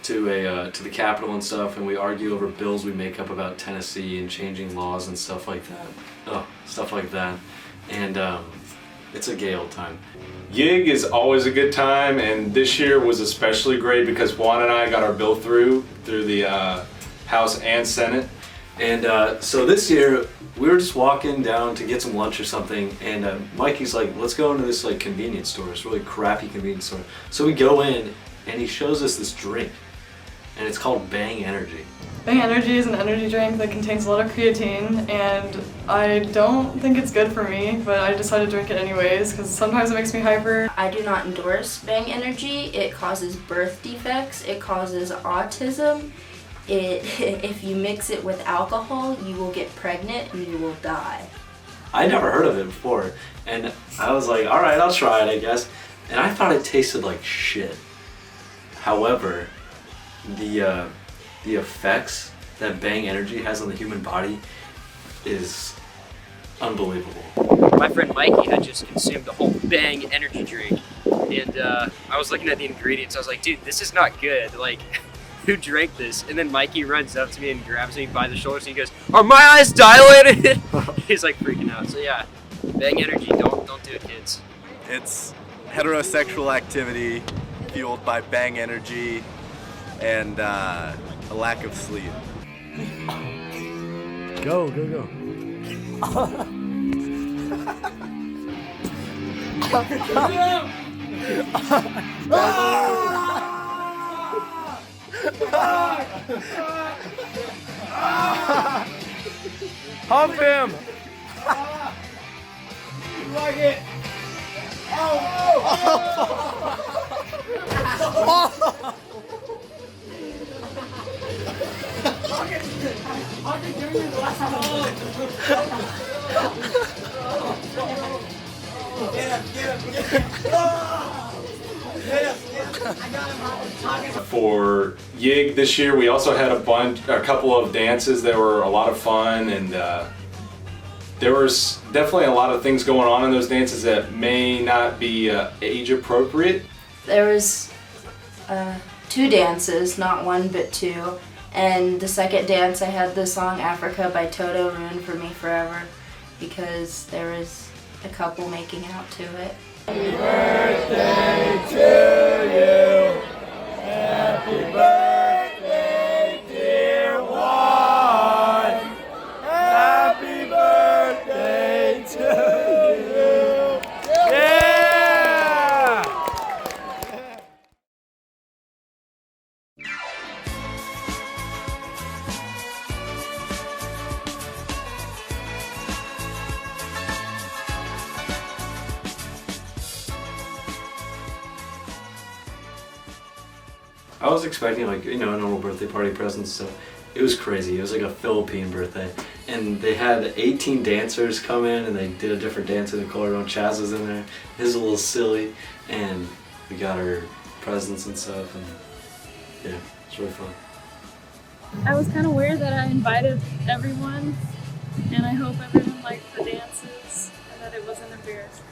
to the Capitol and stuff, and we argue over bills we make up about Tennessee and changing laws and stuff like that. And it's a gay old time. Yig is always a good time, and this year was especially great because Juan and I got our bill through the House and Senate, And so this year, we were just walking down to get some lunch or something, and Mikey's like, let's go into this like convenience store, this really crappy convenience store. So we go in, and he shows us this drink, and it's called Bang Energy. Bang Energy is an energy drink that contains a lot of creatine, and I don't think it's good for me, but I decided to drink it anyways because sometimes it makes me hyper. I do not endorse Bang Energy. It causes birth defects, it causes autism. If you mix it with alcohol, you will get pregnant and you will die. I never heard of it before, and I was like, all right, I'll try it, I guess. And I thought it tasted like shit. However, the effects that Bang Energy has on the human body is unbelievable. My friend Mikey had just consumed a whole Bang Energy drink, and I was looking at the ingredients. I was like, dude, this is not good. Like, who drank this? And then Mikey runs up to me and grabs me by the shoulders and he goes, "Are my eyes dilated?" He's like freaking out. So yeah, Bang Energy, don't do it, kids. It's heterosexual activity fueled by Bang Energy and a lack of sleep. Go, go, go. Hump him! Like it! For Yig this year, we also had a couple of dances that were a lot of fun, and there was definitely a lot of things going on in those dances that may not be age appropriate. There was 2 dances, not 1 but 2. And the second dance I had the song Africa by Toto ruined for me forever because there was a couple making out to it. Happy birthday to you. Happy birthday, dear one. Happy birthday to you. Yeah! I was expecting like, you know, a normal birthday party presents, so it was crazy. It was like a Philippine birthday. And they had 18 dancers come in and they did a different dance in the color. Chaz was in there. It was a little silly. And we got her presents and stuff, and yeah, it's really fun. I was kind of weird that I invited everyone, and I hope everyone liked the dances and that it wasn't embarrassing.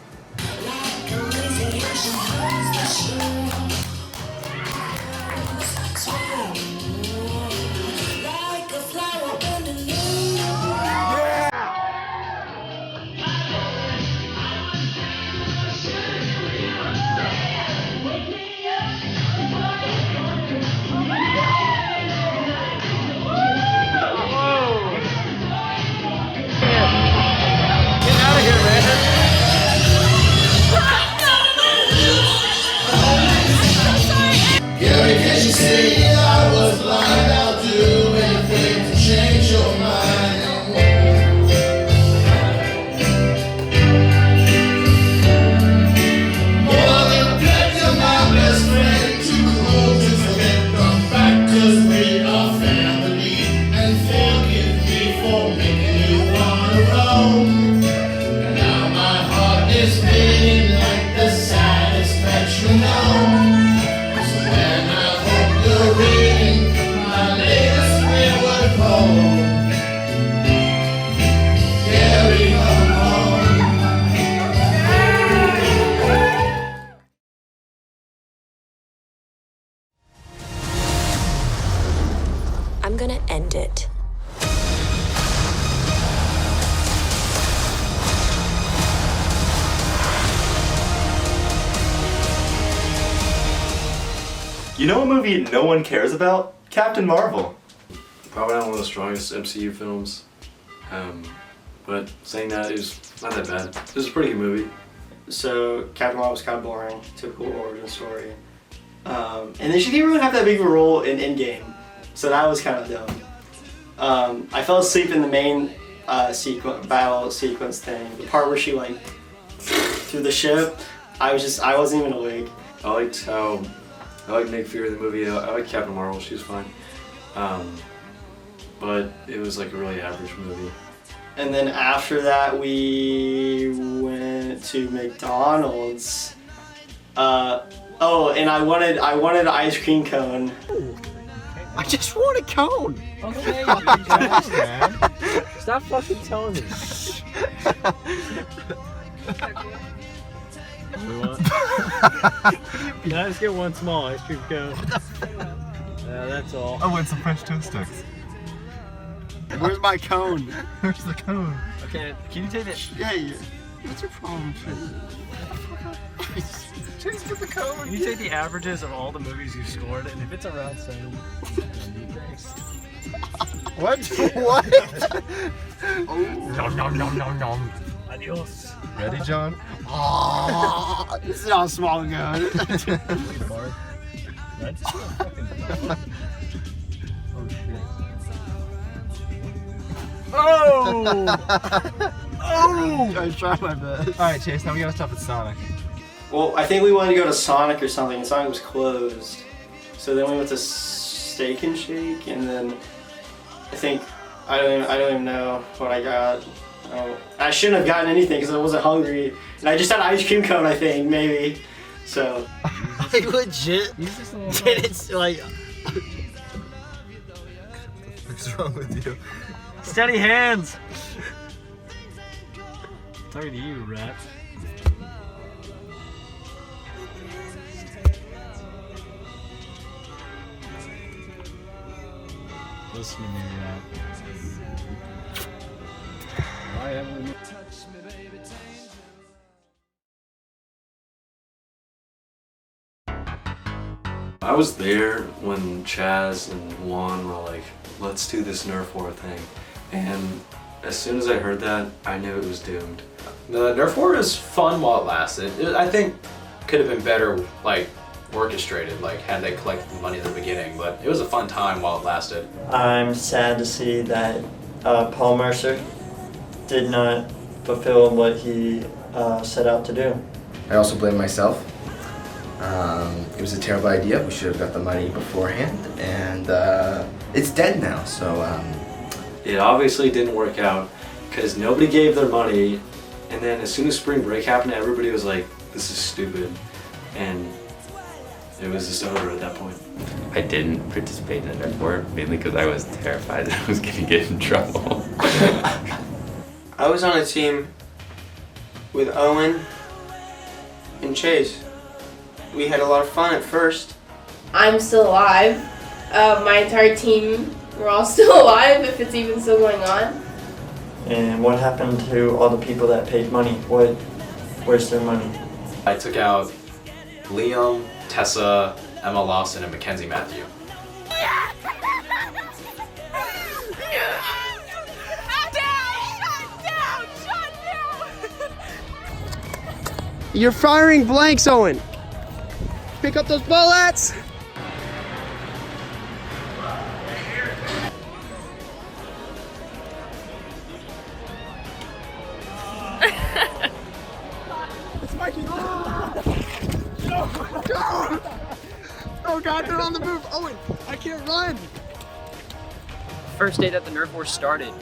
I'm gonna end it. You know a movie no one cares about? Captain Marvel. Probably not one of the strongest MCU films. But saying that, it was not that bad. It was a pretty good movie. So Captain Marvel was kind of boring, typical origin story. And then she didn't really have that big of a role in Endgame, so that was kind of dumb. I fell asleep in the main battle sequence thing, the part where she like through the ship. I wasn't even awake. I liked Nick Fury in the movie. I liked Captain Marvel. She was fine. But it was like a really average movie. And then after that, we went to McDonald's. And I wanted an ice cream cone. I just want a cone. Okay, man. Stop fucking telling me. Can I just get one small ice cream cone? Yeah, that's all. I want some fresh toast sticks. Where's my cone? Where's the cone? Okay, can you take it? Hey, what's your problem, Chase, get the cone. Can you take the averages of all the movies you've scored, and if it's around same, thanks. What? What? Nom nom nom nom nom. Adios. Ready, John? Oh, this is not a small gun. Oh! Oh! I tried my best. Alright, Chase, now we gotta stop at Sonic. Well, I think we wanted to go to Sonic or something, and Sonic was closed. So then we went to Steak and Shake, and then I don't even know what I got. I shouldn't have gotten anything because I wasn't hungry, and I just had an ice cream cone, I think, maybe. So. I legit didn't like. What's wrong with you? Steady hands. Talking to you, rat. Listen to me, rat. I am. I was there when Chaz and Juan were like, let's do this Nerf War thing. And as soon as I heard that, I knew it was doomed. The Nerf War is fun while it lasted. I think could have been better, like, orchestrated, like, had they collected the money at the beginning, but it was a fun time while it lasted. I'm sad to see that Paul Mercer did not fulfill what he set out to do. I also blame myself. It was a terrible idea. We should have got the money beforehand, and it's dead now, so... It obviously didn't work out because nobody gave their money, and then as soon as spring break happened, everybody was like, this is stupid, and it was just over at that point. I didn't participate in the Nerf War mainly because I was terrified that I was going to get in trouble. I was on a team with Owen and Chase. We had a lot of fun at first. I'm still alive. My entire team, we're all still alive, if it's even still going on. And what happened to all the people that paid money? Where's their money? I took out Liam, Tessa, Emma Lawson, and Mackenzie Matthew. You're firing blanks, Owen. Pick up those bullets. It's Mikey. No. Oh God, they're on the move. Owen, I can't run. First day that the Nerf War started,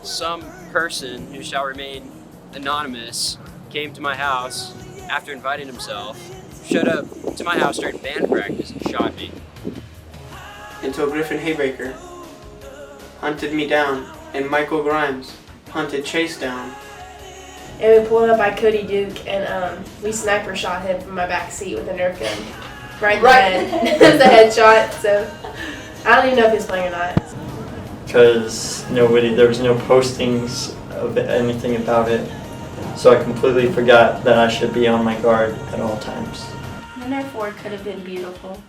some person who shall remain anonymous came to my house after inviting himself, showed up to my house during band practice and shot me. Until Griffin Haybaker hunted me down, and Michael Grimes hunted Chase down. And we pulled up by Cody Duke, and we sniper shot him from my back seat with a Nerf gun. Right in the head. It was a headshot, so I don't even know if he's playing or not. Because there was no postings of anything about it. So I completely forgot that I should be on my guard at all times. The Nerf War could have been beautiful.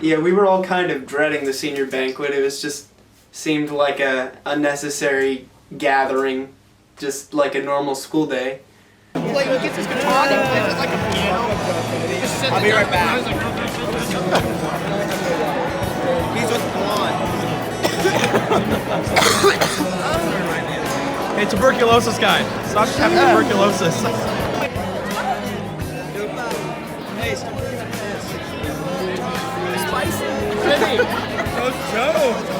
Yeah, we were all kind of dreading the senior banquet. It was just seemed like a unnecessary gathering, just like a normal school day. Like, he gets his guitar and plays it like a piano. I'll be right back. He's just blonde. Hey, tuberculosis guy. Stop having tuberculosis. Hey, stop looking at this. Spicy. Hey, Coach Joe.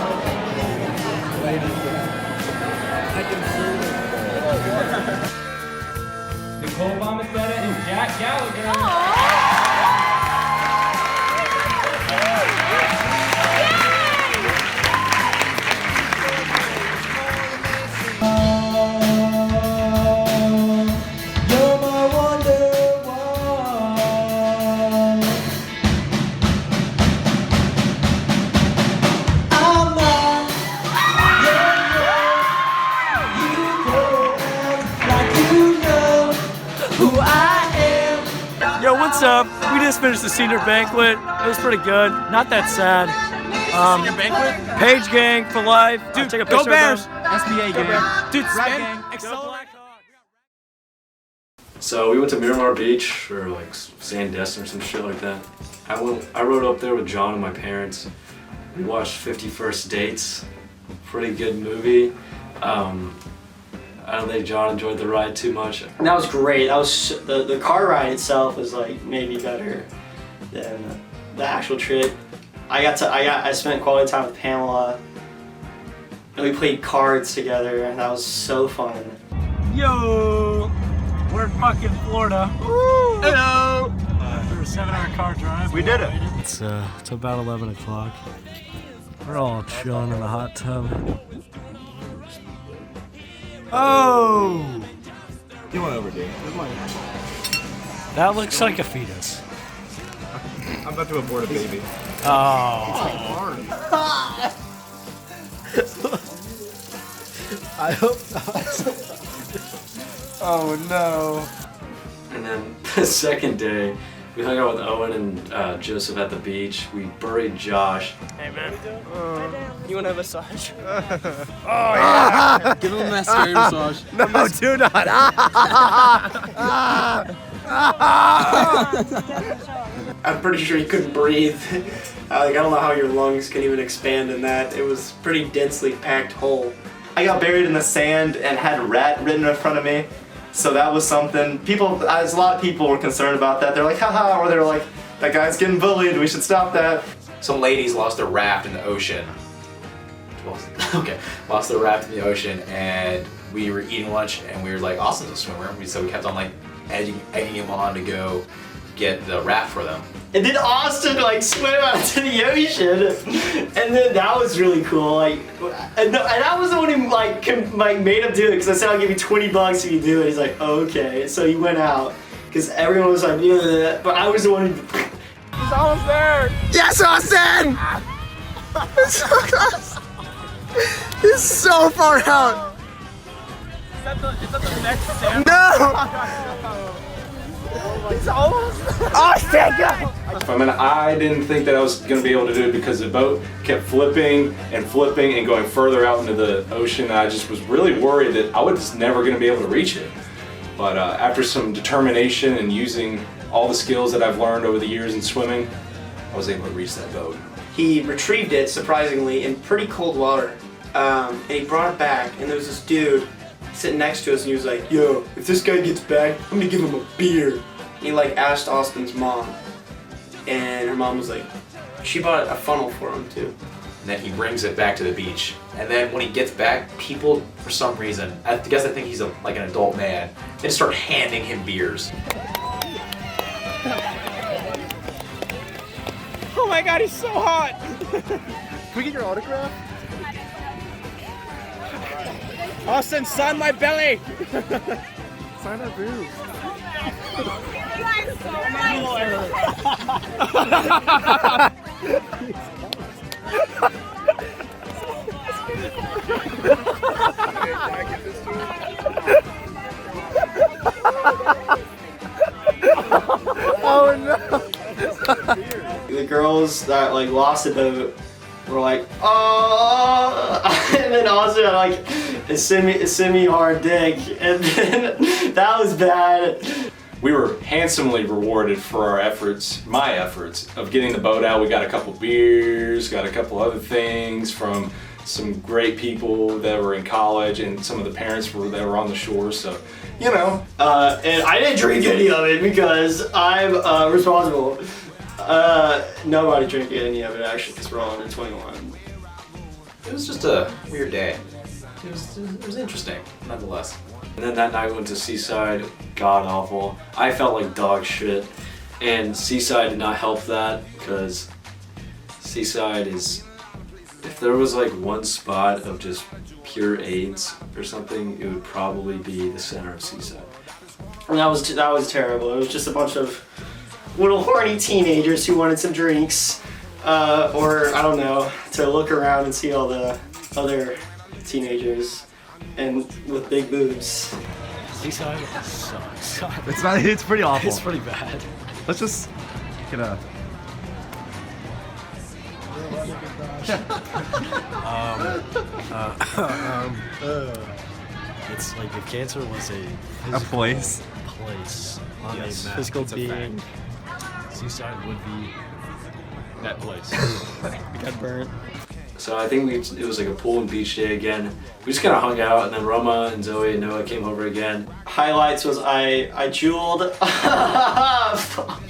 Nicole Bombacetta and Jack Gallagher. You're my wonderwall. I'm not you go like you know who I am. Yo, what's up? We just finished the senior banquet. It was pretty good. Not that sad. Senior banquet? Page gang for life. Dude, take a go picture Bears! of them. SBA Go gang. Bears. Dude, Rat spend. gang. Accelerate. So we went to Miramar Beach or like Sandestin or some shit like that. I rode up there with John and my parents. We watched 50 First Dates. Pretty good movie. I don't think John enjoyed the ride too much. And that was great. That was the car ride itself was like maybe better than the actual trip. I spent quality time with Pamela, and we played cards together, and that was so fun. Yo, we're in fucking Florida. Woo! Hello. For a 7-hour car drive. We did it. It's about 11 o'clock. We're all chilling in the hot tub. Oh! You went over, dude. That looks like a fetus. I'm about to abort a baby. Oh. I hope not. Oh no. And then the second day, we hung out with Owen and Joseph at the beach. We buried Josh. Hey man, you want a massage? Oh yeah! Give him a mascara massage. No, do not. I'm pretty sure you couldn't breathe. I don't know how your lungs can even expand in that. It was pretty densely packed hole. I got buried in the sand and had rat written in front of me. So that was something. As a lot of people were concerned about that. They're like, haha, or they're like, that guy's getting bullied, we should stop that. Some ladies lost their raft in the ocean. Lost their raft in the ocean, and we were eating lunch, and we were like, Austin's a swimmer, so we kept on like egging him on to go get the raft for them. And then Austin like swam out into the ocean, and then that was really cool. Like, and I was the one who like made him do it because I said I'll give you $20 if you do it. He's like, okay. So he went out because everyone was like, yeah, but I was the one who. He's almost there. Yes, Austin! It's so close. He's so far out. Is that the next sand? No! He's almost. Austin, go! I mean, I didn't think that I was going to be able to do it because the boat kept flipping and going further out into the ocean. I just was really worried that I was just never going to be able to reach it. But after some determination and using all the skills that I've learned over the years in swimming, I was able to reach that boat. He retrieved it, surprisingly, in pretty cold water. And he brought it back, and there was this dude sitting next to us, and he was like, yo, if this guy gets back, I'm gonna give him a beer. And he like asked Austin's mom, and her mom was like, she bought a funnel for him too. And then he brings it back to the beach. And then when he gets back, people, for some reason, I think he's like an adult man, they start handing him beers. Oh my god, he's so hot! Can we get your autograph? Austin, sign my belly! Sign our boobs. The girls that like lost the boat were like, oh, and then also like a semi-hard dick, and then that was bad. We were handsomely rewarded for our efforts, my efforts, of getting the boat out. We got a couple beers, got a couple other things from some great people that were in college, and some of the parents that were on the shore, so, you know. And I didn't drink any of it because I'm responsible. Nobody drank any of it actually because we're all under 21. It was just a weird day. It was interesting, nonetheless. And then that night we went to Seaside, god awful. I felt like dog shit, and Seaside did not help that because Seaside is, if there was like one spot of just pure AIDS or something, it would probably be the center of Seaside. And that was terrible. It was just a bunch of little horny teenagers who wanted some drinks, or I don't know, to look around and see all the other teenagers and with big boobs. Seaside sucks. It's pretty awful. It's pretty bad. Let's just get a. It's like if cancer was a place. On Yes, a physical it's a being, Seaside would be that place. We got burnt. So I think it was like a pool and beach day again. We just kind of hung out, and then Roma and Zoe and Noah came over again. Highlights was I jeweled. Fuck.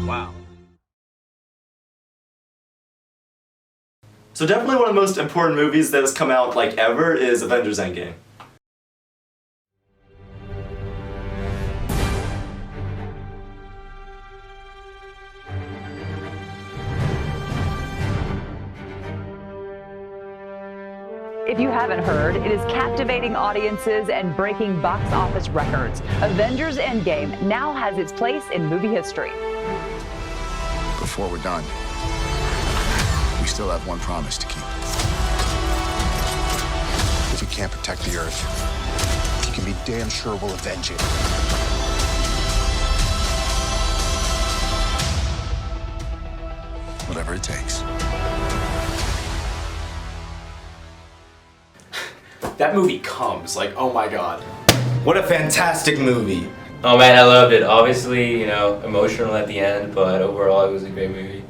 Wow. So definitely one of the most important movies that has come out like ever is Avengers Endgame. If you haven't heard, it is captivating audiences and breaking box office records. Avengers Endgame now has its place in movie history. Before we're done, we still have one promise to keep. If we can't protect the Earth, you can be damn sure we'll avenge it. Whatever it takes. That movie comes, like, oh my god. What a fantastic movie. Oh man, I loved it. Obviously, you know, emotional at the end, but overall it was a great movie.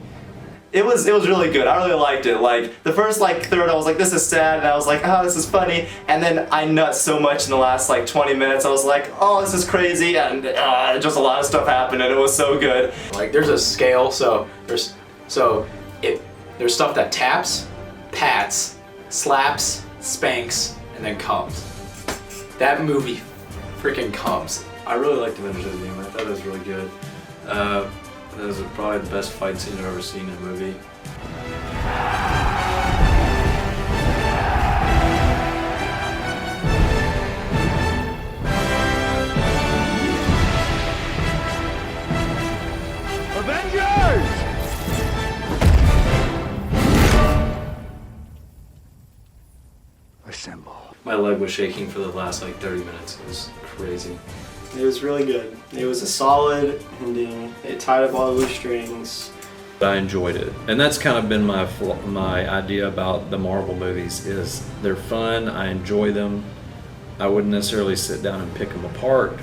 It was really good. I really liked it. Like the first like third, I was like, this is sad, and I was like, oh, this is funny. And then I nut so much in the last like 20 minutes. I was like, oh, this is crazy, and just a lot of stuff happened, and it was so good. Like there's a scale, so there's stuff that taps, pats, slaps, spanks, and then comes. That movie freaking comes. I really liked Avengers Endgame. I thought it was really good. That was probably the best fight scene I've ever seen in a movie. Avengers! Assemble. My leg was shaking for the last like 30 minutes. It was crazy. It was really good. It was a solid ending. It tied up all the loose strings. I enjoyed it, and that's kind of been my idea about the Marvel movies. Is they're fun. I enjoy them. I wouldn't necessarily sit down and pick them apart.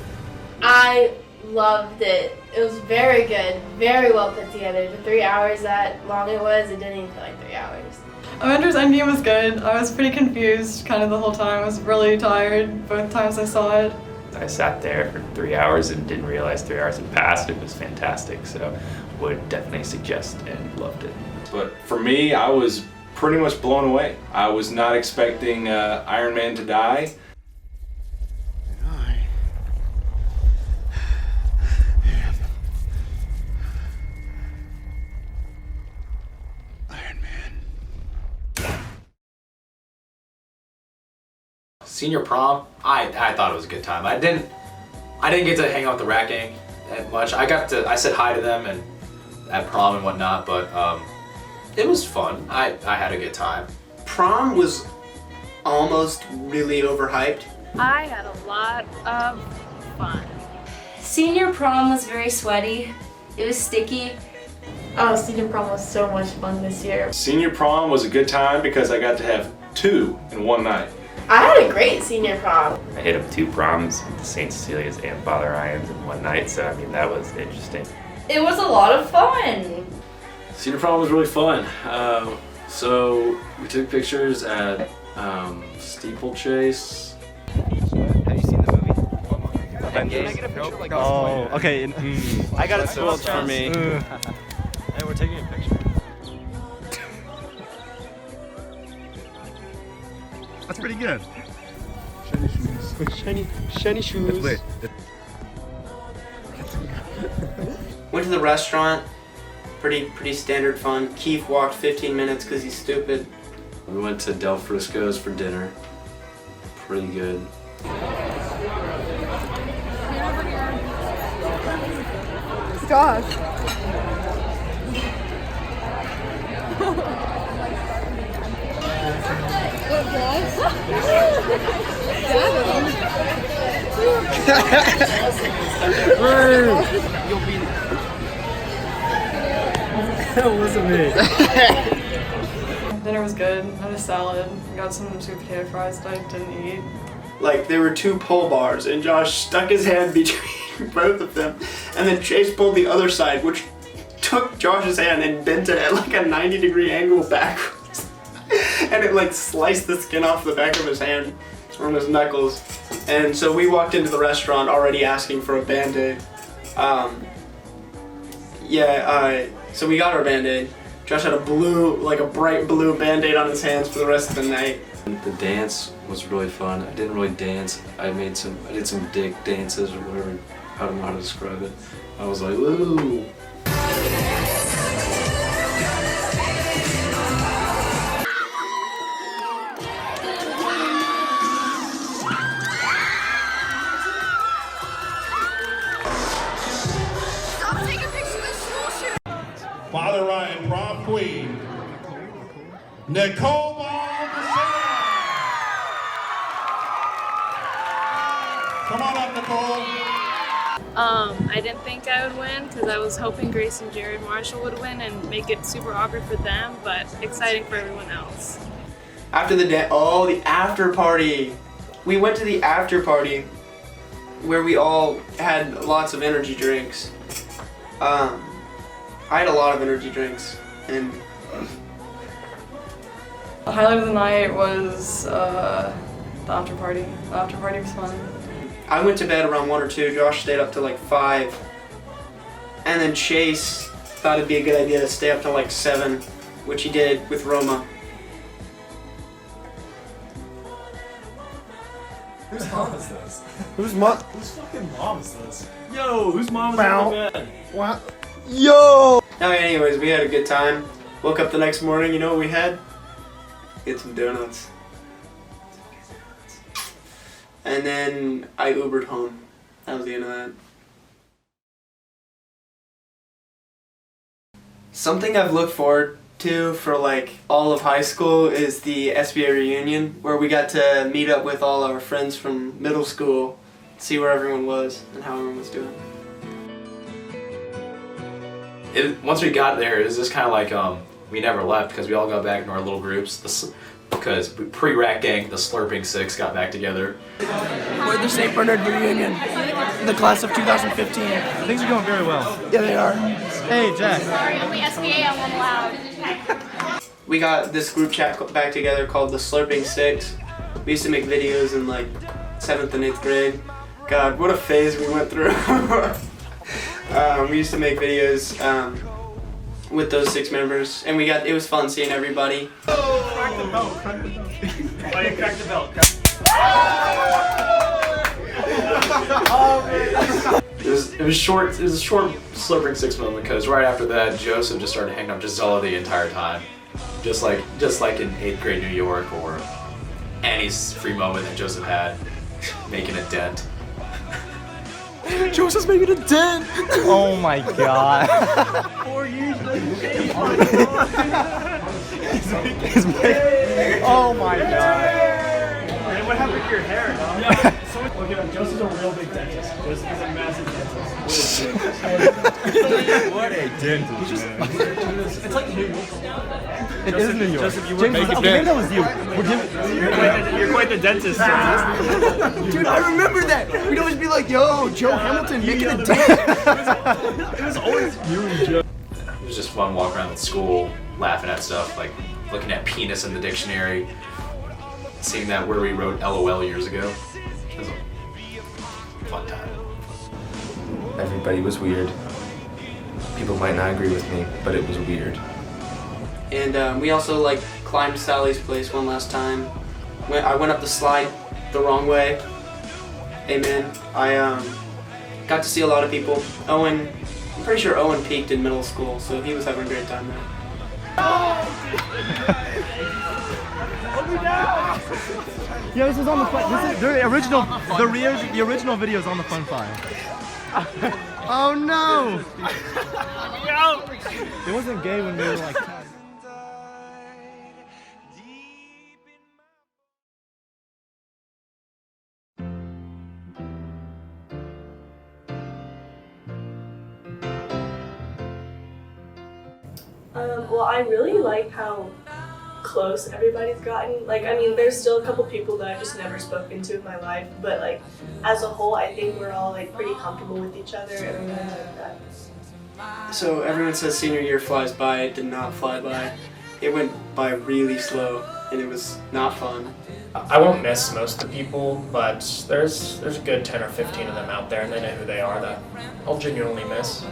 I loved it. It was very good, very well put together. The 3 hours that long it was, it didn't even feel like 3 hours. Avengers Endgame was good. I was pretty confused kind of the whole time. I was really tired both times I saw it. I sat there for 3 hours and didn't realize 3 hours had passed. It was fantastic, so would definitely suggest and loved it. But for me, I was pretty much blown away. I was not expecting Iron Man to die. Senior prom, I thought it was a good time. I didn't get to hang out with the Rat Gang that much. I said hi to them and at prom and whatnot, but It was fun. I had a good time. Prom was almost really overhyped. I had a lot of fun. Senior prom was very sweaty. It was sticky. Oh, senior prom was so much fun this year. Senior prom was a good time because I got to have 2 in one night. I had a great senior prom. I hit up 2 proms, the St. Cecilia's and Father Ryan's in one night, so I mean that was interesting. It was a lot of fun. Senior prom was really fun. So we took pictures at Steeplechase. Have you seen the movie? Endgame? Oh, okay. I got it spoiled for me. Hey, we're taking a picture. That's pretty good. Shiny shoes. Wait. Went to the restaurant. Pretty standard fun. Keith walked 15 minutes because he's stupid. We went to Del Frisco's for dinner. Pretty good. Josh. That wasn't me. Dinner was good. I had a salad. Got some sweet potato fries that I didn't eat. Like, there were 2 pull bars, and Josh stuck his hand between both of them, and then Chase pulled the other side, which took Josh's hand and bent it at like a 90-degree angle backwards. And it like sliced the skin off the back of his hand, from his knuckles. And so we walked into the restaurant already asking for a Band-Aid. So we got our Band-Aid. Josh had a bright blue Band-Aid on his hands for the rest of the night. The dance was really fun. I didn't really dance. I did some dick dances or whatever. I don't know how to describe it. I was like, woo. Father Ryan, prom queen, Nicole. Come on up, Nicole. I didn't think I would win because I was hoping Grace and Jared Marshall would win and make it super awkward for them, but exciting for everyone else. After the after party. We went to the after party where we all had lots of energy drinks. I had a lot of energy drinks, and The highlight of the night was the after party. The after party was fun. I went to bed around 1 or 2. Josh stayed up to like 5. And then Chase thought it'd be a good idea to stay up to like 7, which he did with Roma. Whose mom is this? Whose fucking mom is this? Yo, whose mom is in the bed? What? Yo! Anyways, we had a good time. Woke up the next morning, you know what we had? We had some donuts. And then I Ubered home. That was the end of that. Something I've looked forward to for like all of high school is the SBA reunion, where we got to meet up with all our friends from middle school, see where everyone was and how everyone was doing. Once we got there, it was just kind of like we never left because we all got back into our little groups. Because pre-rat gang, the Slurping Six got back together. We're the St. Bernard reunion, the class of 2015. Things are going very well. Yeah, they are. Hey, Jack. Sorry, only SBA on one allowed. We got this group chat back together called the Slurping Six. We used to make videos in like 7th and 8th grade. God, what a phase we went through. We used to make videos with those 6 members, and it was fun seeing everybody. Crack the belt, crack the belt. Oh, you cracked the belt. It was short. It was a short Slurping Six moment because right after that, Joseph just started hanging up Gisela the entire time, just like in 8th grade New York or any free moment that Joseph had, making a dent. Joseph's making a dent! Oh my god. 4 years later. Oh my god. And what happened to your hair, dog? Yeah. Look at him. Joseph's a real big dentist. Joseph is a massive dentist. What a dentist, man. It's like New York. It is New York. Joseph, you James, were okay, maybe that was you. You're quite the dentist. Dude, I remember that. We'd always be like, yo, Joe Hamilton making a dent. It was always you and Joe. It was just fun walking around the school, laughing at stuff, like looking at penis in the dictionary, seeing that where we wrote LOL years ago. It was a fun time. Everybody was weird. People might not agree with me, but it was weird. And we also like climbed Sally's place one last time. I went up the slide the wrong way. Amen. I got to see a lot of people. Owen, I'm pretty sure Owen peaked in middle school, so he was having a great time there. Yeah, this is on the fun. This is the original video is on the fun file. Oh no! It wasn't gay when we were like 10. Well, I really like how close everybody's gotten. Like, I mean, there's still a couple people that I've just never spoken to in my life, but like, as a whole, I think we're all like pretty comfortable with each other and everything like that. So everyone says senior year flies by. It did not fly by. It went by really slow, and it was not fun. I won't miss most of the people, but there's a good 10 or 15 of them out there, and they know who they are that I'll genuinely miss.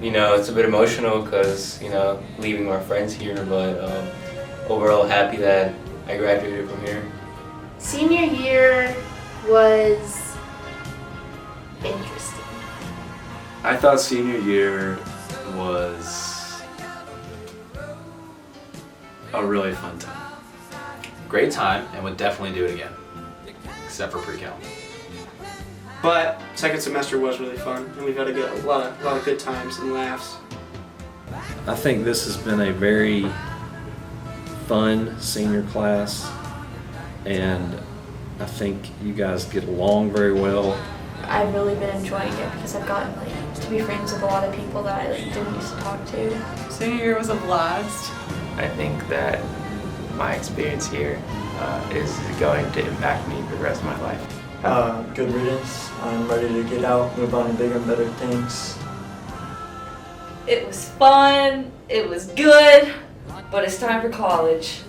You know, it's a bit emotional because, you know, leaving my friends here, but overall happy that I graduated from here. Senior year was interesting. I thought senior year was a really fun time. Great time, and would definitely do it again, except for pre-cal. But second semester was really fun, and we've had a lot of good times and laughs. I think this has been a very fun senior class, and I think you guys get along very well. I've really been enjoying it because I've gotten to be friends with a lot of people that I didn't used to talk to. Senior year was a blast. I think that my experience here is going to impact me for the rest of my life. Good riddance. I'm ready to get out, move on to bigger and better things. It was fun, it was good, but it's time for college.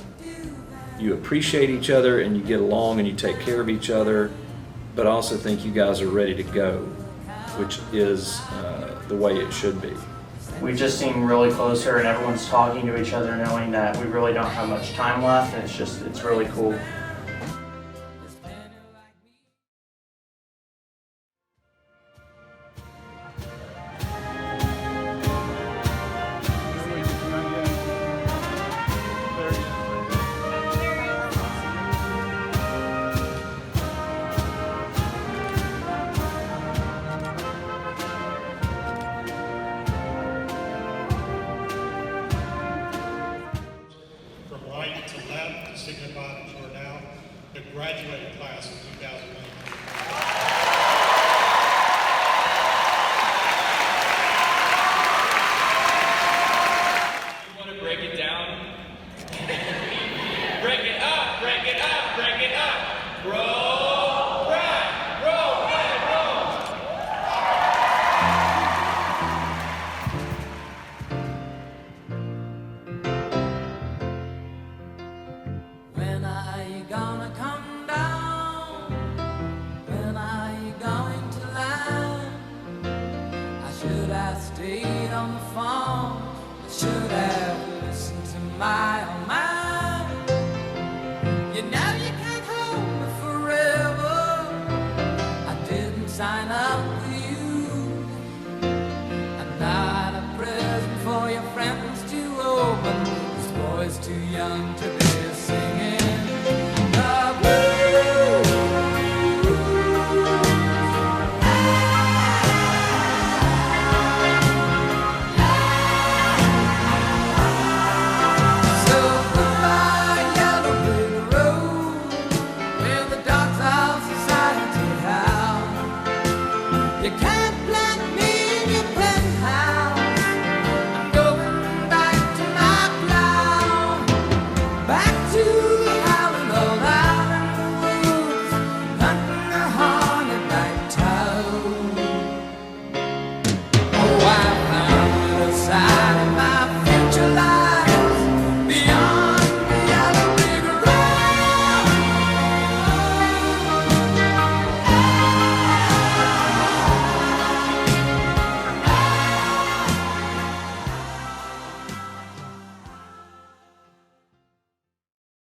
You appreciate each other and you get along and you take care of each other, but I also think you guys are ready to go, which is the way it should be. We just seem really closer, and everyone's talking to each other, knowing that we really don't have much time left, and it's really cool. From right to left to signify that you are now the graduating class of 2008. You want to break it down? Break it up, break it up, break it up. Roll, right, roll, right, roll. When are you gonna come down? When are you going to land? I should have stayed on the phone. I should have listened to my own mind. You never